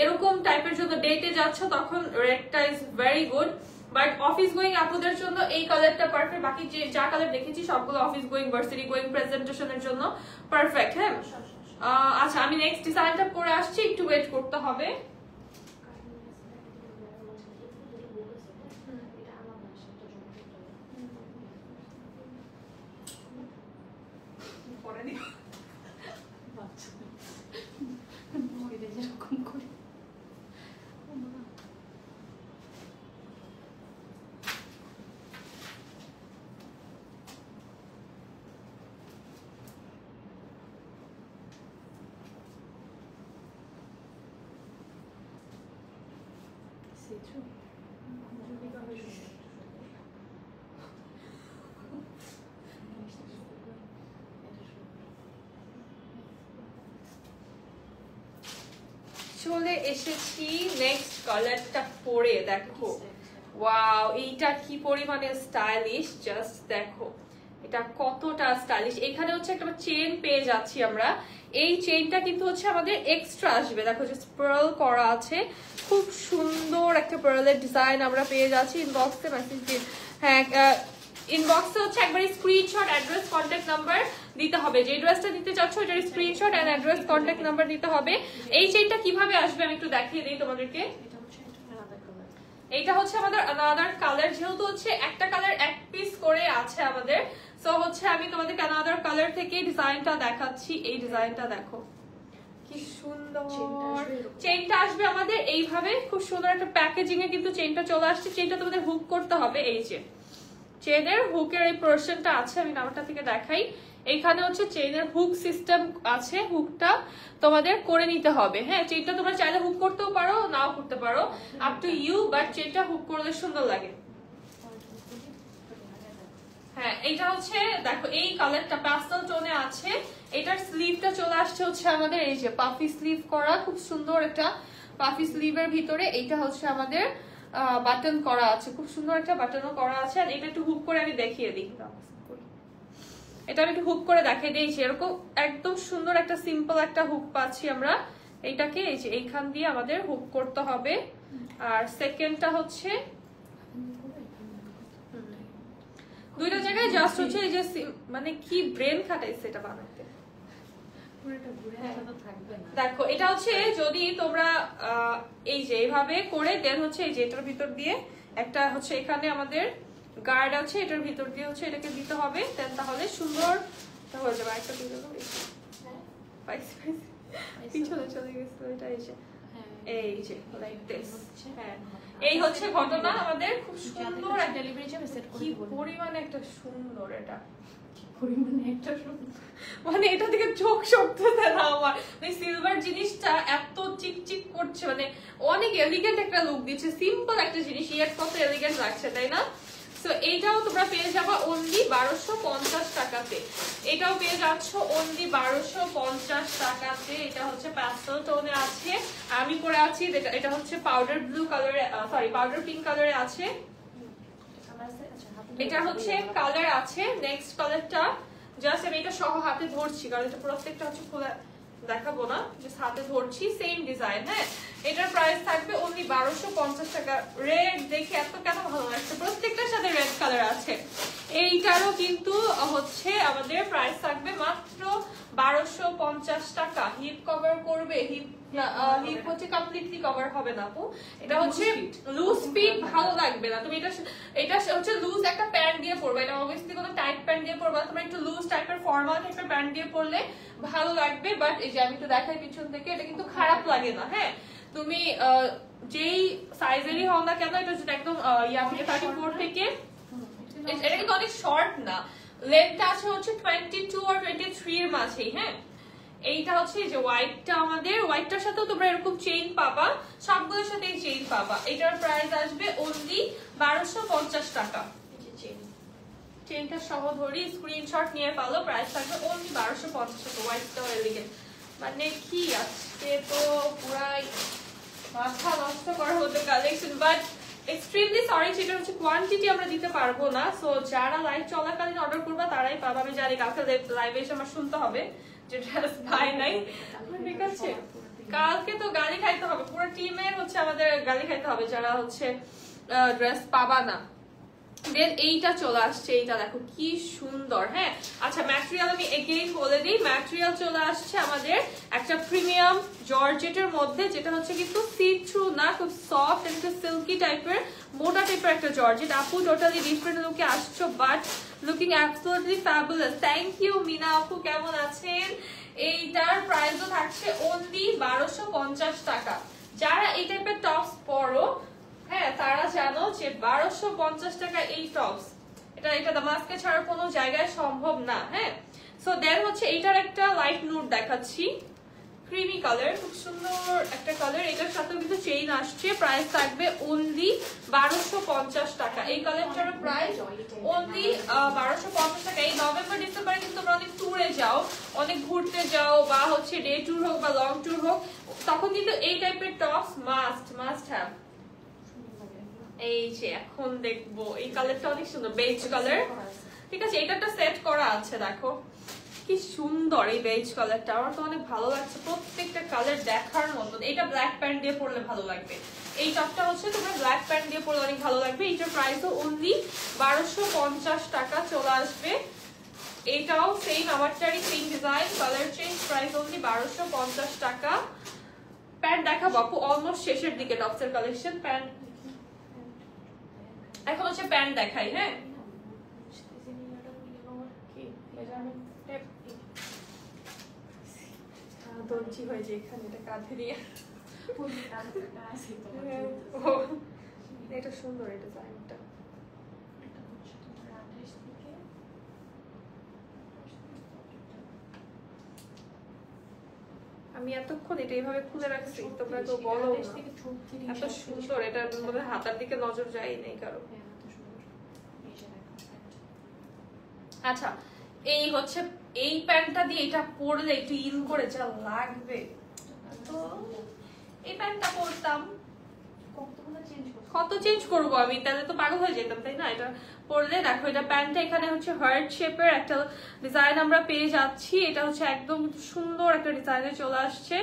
এরকম টাইপের জন্য ডেটে যাচ্ছ, তখন রেডটা is very good. But office going আপুদের জন্য এই কালারটা পারফেক্ট। বাকি যে যা কালার দেখেছি সবগুলো অফিস গোয়িং, ভার্সিটি গোয়িং, প্রেজেন্টেশনের জন্য পারফেক্ট। হ্যাঁ আচ্ছা আমি নেক্সট ডিজাইনটা পরে আসছি, একটু ওয়েট করতে হবে। চলে এসেছি নেক্সট কালারটা পরে, দেখো ওয়াও এইটা কি পরিমাণে স্টাইলিশ, জাস্ট দেখো এটা কতটা স্টাইলিশ। এখানে হচ্ছে একটা চেন পেয়ে যাচ্ছি আমরা, এই চেইনটা কিন্তু হচ্ছে আমাদের এক্সট্রা আসবে, দেখো যে পার্ল করা আছে, খুব সুন্দর একটা পার্লের ডিজাইন আমরা পেয়ে যাচ্ছি। ইনবক্সে মেসেজ দিন, হ্যাঁ ইনবক্সে হচ্ছে একবার স্ক্রিনশট, অ্যাড্রেস, কন্ট্যাক্ট নাম্বার দিতে হবে। যে ড্রেসটা নিতে চাচ্ছ এটার screenshot and address, contact number দিতে হবে। এই চেইনটা কিভাবে আসবে আমি একটু দেখিয়ে দিই তোমাদেরকে। এইটা হচ্ছে আমাদের আনাদার কালার, যেহেতু হচ্ছে একটা কালার এক পিস করে আছে আমাদের, সো হচ্ছে আমি তোমাদেরকে আনাদার কালার থেকে ডিজাইনটা দেখাচ্ছি। এই ডিজাইনটা দেখো কি সুন্দর, চেইনটা আসবে আমাদের এইভাবে, খুব সুন্দর একটা প্যাকেজিং এ কিন্তু চেইনটা চলে আসছে। চেইনটা তোমাদের হুক করতে হবে, এই যে চেইনের হুকের এই পোরশনটা আছে, আমি নামটা থেকে দেখাই। এইখানে হচ্ছে চেইনের হুক সিস্টেম আছে, হুকটা তোমাদের করে নিতে হবে। হ্যাঁ চেইনটা তোমরা চাইলে হুক করতেও পারো, নাও করতে পারো, আপ টু ইউ, বাট চেইনটা হুক করলে সুন্দর লাগে। হ্যাঁ এইটা হচ্ছে দেখো এই কালারটা প্যাস্টেল টোনে আছে। এটার স্লিভটা চলে আসছে হচ্ছে আমাদের এই যে পাফি স্লিভ করা, খুব সুন্দর একটা পাফি স্লিভের ভিতরে এইটা হচ্ছে আমাদের বাটন করা আছে, খুব সুন্দর একটা বাটনও করা আছে। আর এটা একটু হুক করে আমি দেখিয়ে দিই, এটা আমি একটু হুক করে দেখিয়ে দিয়েছি, এরকম একদম সুন্দর একটা সিম্পল একটা হুক পাচ্ছি আমরা। এইটাকে এই যে এইখান দিয়ে আমাদের হুক করতে হবে। আর সেকেন্ডটা হচ্ছে দুইটা জায়গায় জাস্ট হচ্ছে এই যে মানে কি ব্রেন খাটাইছে এটা বানাতে। দেখো এটা হচ্ছে যদি তোমরা এই যে এইভাবে করে দেন হচ্ছে এই যে এটার ভিতর দিয়ে একটা হচ্ছে এখানে আমাদের গার্ড আছে, এটার ভিতর দিয়ে হচ্ছে এটাকে দিতে হবে, দেন তাহলে সুন্দর হয়ে যাবে। একটা দিয়ে দেবো, পিছনে চলে গেছিল এটা, এই যে লাইক দিস। হ্যাঁ এই হচ্ছে ঘটনা আমাদের, খুব সুন্দর একটা ডেলিভারি যাবে সেট করে। কি পরিমাণে একটা সুন্দর, এটা পরিমাণে একটা সুন্দর, মানে এটা থেকে চোখ সরতেছে না আমার। এই সিলভার জিনিসটা এত চিকচিক করছে, মানে অনেক এলিগেন্ট একটা লুক দিচ্ছে। সিম্পল একটা জিনিস ইয়ার কত এলিগেন্ট লাগছে, তাই না? সো এইটাও তোমরা পেয়ে যাবা অনলি 1250 টাকাতে। এটাও পেয়ে যাচ্ছ অনলি 1250 টাকাতে। এটা হচ্ছে প্যাস্টেল টোনে আছে, আমি পরে আছি এটা হচ্ছে পাউডার ব্লু কালারে, সরি পাউডার পিঙ্ক কালারে আছে। এটা হচ্ছে কালার আছে। নেক্সট কালারটা জাস্ট আমি এটা সহ হাতে ধরছি, কারণ এটা প্রত্যেকটা হচ্ছে খোলা দেখাবো না, জাস্ট হাতে ধরছি। সেম ডিজাইন, হ্যাঁ এটার প্রাইস থাকবে অনলি 1250 টাকা। রেড দেখে এত কেন ভালো লাগছে, প্রত্যেকটার সাথে রেড কালার আছে। এইটারও কিন্তু হচ্ছে আমাদের প্রাইস থাকবে মাত্র 1250 টাকা। হিপ কভার করবে, হিপ হিপ হচ্ছে কমপ্লিটলি কভার হবে না আপু, এটা হচ্ছে লুজ ফিট, ভালো লাগবে না। তুমি এটা হচ্ছে লুজ একটা প্যান্ট দিয়ে পরবে, এটা অবভিয়াসলি কোনো টাইট প্যান্ট দিয়ে পরবে, তোমরা একটু লুজ টাইপের ফর্মাল টাইপের প্যান্ট দিয়ে পরলে ভালো লাগবে। বাট এই যে আমি একটু দেখাই পিছন থেকে, এটা কিন্তু খারাপ লাগে না। হ্যাঁ, তুমি যেই সাইজেরই হও না কেন, এটা হচ্ছে একদম ইয়া থেকে 34 থেকে, এটা কিন্তু অনেক শর্ট না, লেন্থটা আছে হচ্ছে 22 আর 23 এর মাঝেই। হ্যাঁ, এইটা হচ্ছে যে হোয়াইটটা, আমাদের হোয়াইটটার সাথেও তোমরা এরকম চেইন পাবা, সবগুলোর সাথেই চেইন পাবা। এটার প্রাইস আসবে অনলি 1250 টাকা। চেইনটা সহ ধরি, স্ক্রিনশট নিয়ে পালো, প্রাইস থাকবে অনলি 1250 টাকা। হোয়াইটটাও এলিগেন্ট, মানে কি আজকে তো পুরাই মাথা নষ্ট করা হতো কালেকশন, বাট এক্সট্রিমলি সরি, সেটা হচ্ছে কোয়ান্টিটি আমরা দিতে পারবো না। সো যারা লাইভ চলাকালীন অর্ডার করবা তারাই পাবা। আমি জানি কালকে লাইভে এসে আমার শুনতে হবে যে ড্রেস পাই নাই, ঠিক আছে? কালকে তো গালি খাইতে হবে, পুরো টিমের হচ্ছে আমাদের গালি খাইতে হবে যারা হচ্ছে ড্রেস পাবা না। দেন এইটা চলে আসছে, এইটা দেখো কি সুন্দর। হ্যাঁ, আচ্ছা ম্যাটেরিয়াল আমি এগেইন বলে দিই, ম্যাটেরিয়াল চলে আসছে আমাদের একটা প্রিমিয়াম জর্জেটের মধ্যে, যেটা হচ্ছে কিন্তু সি থ্রু না, খুব সফট একটা সিল্কি টাইপের মোটা টাইপের একটা জর্জেট। আপু টোটালি ডিফারেন্ট লুকে আসছো, but looking absolutely fabulous. Thank you Mina আপু, কেমন আছেন? এইটার প্রাইসও থাকছে অনলি 1250 টাকা। যারা এই টাইপের টপস পরো, হ্যাঁ, তারা জানো যে 1250 টাকা এই টপস, এটা দামাস্কে ছাড়া কোনো জায়গায় সম্ভব না। হ্যাঁ, সো দেন হচ্ছে এইটার একটা লাইট নুড দেখাচ্ছি, ক্রিমি কালার, খুব সুন্দর একটা কালার। এটার সাথে কিন্তু চেইন আসছে, প্রাইস থাকবে অনলি 1250 টাকা। এই কালারটার প্রাইস অনলি 1250 টাকা। এই নভেম্বর ডিসেম্বরে কিন্তু তোমরা অনেক ট্যুরে যাও, অনেক ঘুরতে যাও, বা হচ্ছে ডে ট্যুর হোক বা লং ট্যুর হোক, তখন কিন্তু এই টাইপের টপস মাস্ট হ্যাভ। এই যে এখন দেখবো এই কালারটা অনেক সুন্দর, বেজ কালার, ঠিক আছে? এটা একটা সেট করা আছে, দেখো কি সুন্দর এই বেজ কালারটা, আমার তো অনেক ভালো লাগছে, প্রত্যেকটা কালার দেখার মতন। এটা ব্ল্যাক প্যান্ট দিয়ে পরলে ভালো লাগবে, এই টপটা হচ্ছে তোমরা ব্ল্যাক প্যান্ট দিয়ে পরলে অনেক ভালো লাগবে। এইটার প্রাইসও অনলি 1250 টাকা চলে আসবে। এটাও সেম আমারটারই same design, colour change, price only 1250 টাকা। প্যান্ট দেখাবো আপু অলমোস্ট শেষের দিকে টপসের কালেকশন। প্যান্ট এখন হচ্ছে প্যান্ট দেখাই। হ্যাঁ, দর্জি হয়ে যে এখানে এটা কাঁধে দিয়ে, এটা সুন্দর এই ডিজাইনটা। আমি এতক্ষণ এটা এইভাবে খুলে রাখছি, তোমরা তো বলো এত সুন্দর, এটার মধ্যে হাতার দিকে নজর যায় নেই কারো। আচ্ছা, এই হচ্ছে এই প্যান্টটা দিয়ে এটা পরলে একটু ইন করে যা লাগবে, তো এই প্যান্টটা পরতাম, কত চেঞ্জ করবো আমি, তাহলে তো পাগল হয়ে যেতাম, তাই না? এটা পরলে দেখো, এটা প্যান্টটা এখানে হচ্ছে হার্ট শেপের একটা ডিজাইন আমরা পেয়ে যাচ্ছি, এটা হচ্ছে একদম সুন্দর একটা ডিজাইনে চলে আসছে।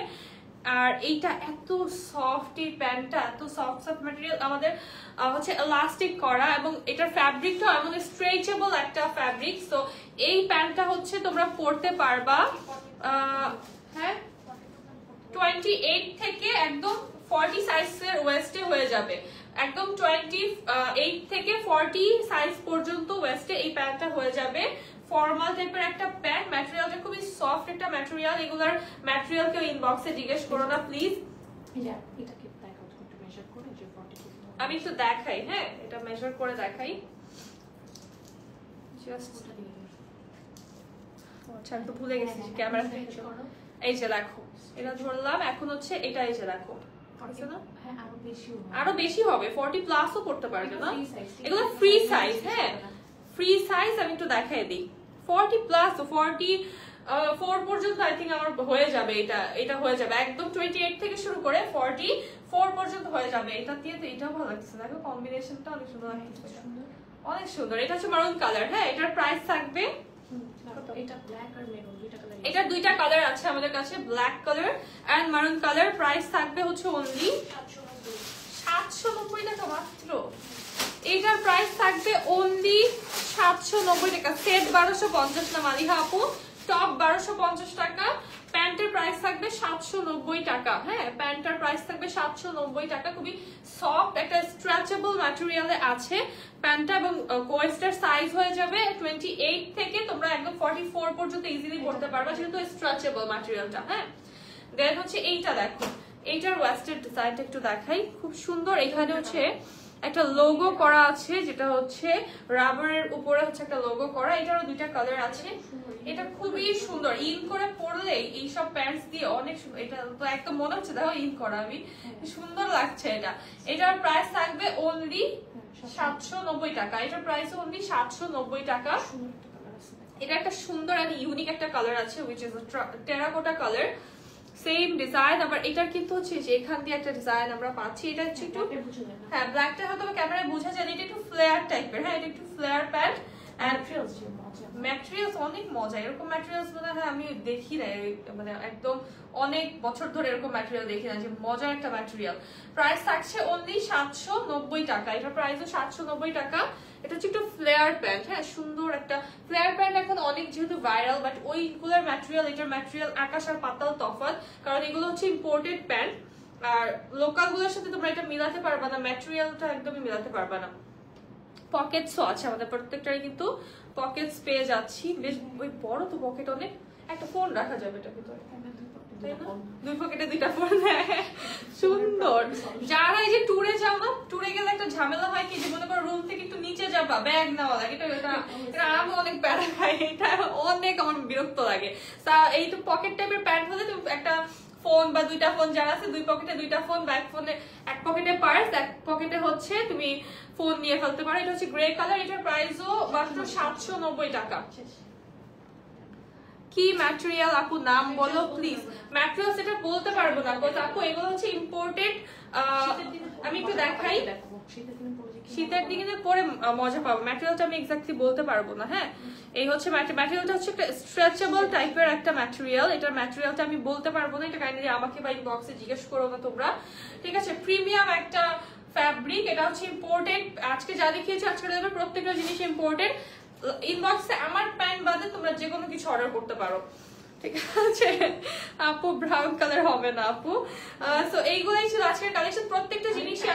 আর এইটা এত সফট, এই প্যান্টটা এত সফট ম্যাটেরিয়াল, আমাদের হচ্ছে ইলাস্টিক করা, এবং এটার ফ্যাব্রিকটা এমন স্ট্রেচেবল একটা ফ্যাব্রিক। সো এই প্যান্টটা হচ্ছে তোমরা পরতে পারবা, হ্যাঁ 28 থেকে একদম 40 সাইজের ওয়েস্টে হয়ে যাবে, একদম 28 থেকে 40 সাইজ পর্যন্ত ওয়েস্টে এই প্যান্টটা হয়ে যাবে। ফর্মাল টাইপের একটা প্যান্ট, ম্যাটেরিয়ালটা খুবই সফট একটা ম্যাটেরিয়াল। এগুলার ম্যাটেরিয়াল কেউ ইনবক্সে জিজ্ঞেস করো না প্লিজ। আমি একটু দেখাই, হ্যাঁ এটা মেজার করে দেখাই, আচ্ছা আমি তো ভুলে গেছি ক্যামেরা। এই যে দেখো, এটা ধরলাম, এখন হচ্ছে এটা, এই যে দেখো আরো বেশি হবে, 40 প্লাসও করতে পারবে না, এগুলো ফ্রি সাইজ। হ্যাঁ, ফ্রি সাইজ। আমি একটু দেখাই দিই, 40 প্লাস, 44 পর্যন্ত আই থিঙ্ক আমার হয়ে যাবে। এটা হয়ে যাবে একদম 28 থেকে শুরু করে 44 পর্যন্ত হয়ে যাবে। এটা দিয়ে তো এটাও ভালো লাগছে, দেখো কম্বিনেশনটা অনেক সুন্দর লাগছে, অনেক সুন্দর। এটা হচ্ছে মারুন কালার। হ্যাঁ, এটার প্রাইস থাকবে, এটা দুইটা কালার আছে আমাদের কাছে, black colour and maroon colour. Price থাকবে হচ্ছে অনলি 790 টাকা মাত্র। এটার প্রাইস থাকবে অনলি 790 টাকা। সেট 1250 না মালিহা আপু, টপ 1250 টাকা, প্যান্টের প্রাইস থাকবে 790 টাকা। হ্যাঁ, প্যান্টের প্রাইস থাকবে 790 টাকা। খুবই সফট একটা স্ট্রেচেবল ম্যাটেরিয়ালে আছে প্যান্টটা, এবং কোয়েস্টের সাইজ হয়ে যাবে 28 থেকে তোমরা একদম 44 পর্যন্ত ইজিলি পড়তে পারবে, যেহেতু স্ট্রেচেবল ম্যাটেরিয়ালটা। হ্যাঁ, দেন হচ্ছে এইটা দেখো, এইটার ওয়েস্টের ডিজাইনটা একটু দেখাই, খুব সুন্দর। এখানে হচ্ছে একটা লোগো করা আছে, যেটা হচ্ছে রাবারের উপরে হচ্ছে একটা লোগো করা। এটারও দুইটা কালার আছে। এটা খুবই সুন্দর, ইন করে পরলে এইসব প্যান্টস দিয়ে অনেক সুন্দর। এটা তো একদম মনে হচ্ছে দেখো ইন করা, আমি সুন্দর লাগছে এটা। এটার প্রাইস থাকবে অনলি 790 টাকা। এটার প্রাইস অনলি 790 টাকা। এটা একটা সুন্দর এন্ড ইউনিক একটা কালার আছে, which is a terracotta colour, same design. আবার এটা কিন্তু হচ্ছে যে এখান দিয়ে একটা ডিজাইন আমরা পাচ্ছি। এটা হচ্ছে একটু, হ্যাঁ ব্ল্যাকটা হয়তো ক্যামেরায় বোঝা যায়, এটা একটু ফ্লেয়ার টাইপের। হ্যাঁ, এটা একটু ফ্লেয়ার প্যান্ট এন্ড ম্যাটেরিয়ালস অনেক মজা। এরকম ম্যাটেরিয়ালস মনে হয় আমি দেখি না, মানে একদম অনেক বছর ধরে এরকম ম্যাটেরিয়াল দেখি না, যে মজার একটা ম্যাটেরিয়াল। প্রাইস থাকছে অনলি 790 টাকা। এটার প্রাইসও 790 টাকা। এটা হচ্ছে একটু ফ্লেয়ার প্যান্ট। হ্যাঁ, সুন্দর একটা ফ্লেয়ার প্যান্ট এখন অনেক যেহেতু ভাইরাল, বাট ওইগুলোর ম্যাটেরিয়াল এটার ম্যাটেরিয়াল আকাশ আর পাতাল তফাৎ, কারণ এগুলো হচ্ছে ইম্পোর্টেড প্যান্ট। আর লোকাল গুলোর সাথে তোমরা এটা মিলাতে পারবা না, ম্যাটেরিয়ালটা একদমই মিলাতে পারবা না। পকেটসও আছে আমাদের প্রত্যেকটাই, কিন্তু পকেটস পেয়ে যাচ্ছি। বেশ ওই বড় তো পকেট, অনেক একটা ফোন রাখা যাবে এটার ভিতরে। দুই পকেটে দুইটা ফোন। সুন্দর। যারা এই যে ট্যুরে যাও না, ট্যুরে গেলে একটা ঝামেলা হয় কি, যে মনে করো রুম থেকে একটু নিচে যাবা, ব্যাগ নেওয়া লাগে, এটা আমি অনেক প্যারা খাই, এটা অনেক আমার বিরক্ত লাগে। এই তো পকেট টাইপের প্যান্ট হলে তুমি একটা ফোন বা দুইটা ফোন, যারা আছে দুই পকেটে দুইটা ফোন, ব্যাক ফোনে এক পকেটে পার্স, এক পকেটে হচ্ছে তুমি ফোন নিয়ে ফেলতে পারো। এটা হচ্ছে গ্রে কালার। এটার প্রাইসও মাত্র 790 টাকা। কি ম্যাটেরিয়াল আপু, নাম বলো প্লিজ। ম্যাটেরিয়াল সেটা বলতে পারবো না গো আপু, এগুলো হচ্ছে ইম্পোর্টেড। আমি একটু দেখাই, শীতের দিকে পরে মজা পাবো। ম্যাটেরিয়ালটা আমি এক্স্যাক্টলি বলতে পারবো না। হ্যাঁ, এই হচ্ছে ম্যাটেরিয়ালটা হচ্ছে একটা স্ট্রেচেবল টাইপের একটা ম্যাটেরিয়াল। এটার ম্যাটেরিয়ালটা আমি বলতে পারবো না, এটা কাইন্ডলি আমাকে বা ইনবক্সে জিজ্ঞেস করো না তোমরা, ঠিক আছে। প্রিমিয়াম একটা ফ্যাব্রিক, এটা হচ্ছে ইম্পোর্টেড। আজকে যা দেখিয়েছি আজকে প্রত্যেকটা জিনিস ইম্পোর্টেড। ইনবক্সে আমার প্যান্ট বাদে তোমরা যে কোনো কিছু অর্ডার করতে পারো, ঠিক আছে আপু। ব্রাউন কালার হবে না আপু। সো এইগুলাই ছিল আজকের কালেকশন। প্রত্যেকটা জিনিসই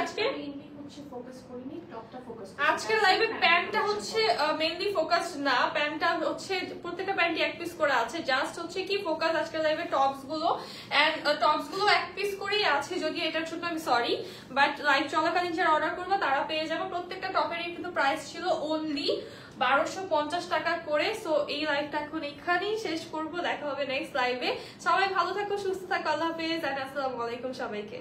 আজকের লাইভে প্যান্টটা হচ্ছে মেইনলি ফোকাস না, প্যান্টটা হচ্ছে প্রত্যেকটা প্যান্টই এক পিস করে আছে। জাস্ট হচ্ছে কি ফোকাস আজকের লাইভে টপস গুলো, এন্ড টপস গুলো এক পিস করেই আছে, যদি এটার জন্য আমি সরি, বাট লাইভ চলাকালীন যারা অর্ডার করবো তারা পেয়ে যাবে। প্রত্যেকটা টপেরই কিন্তু প্রাইস ছিল অনলি 1250 টাকা করে। সো এই লাইভটা এখন এখানেই শেষ করবো, দেখা হবে নেক্সট লাইভে। সবাই ভালো থাকো, সুস্থ থাকো, আল্লাহ হাফেজ, আসসালামু আলাইকুম সবাইকে।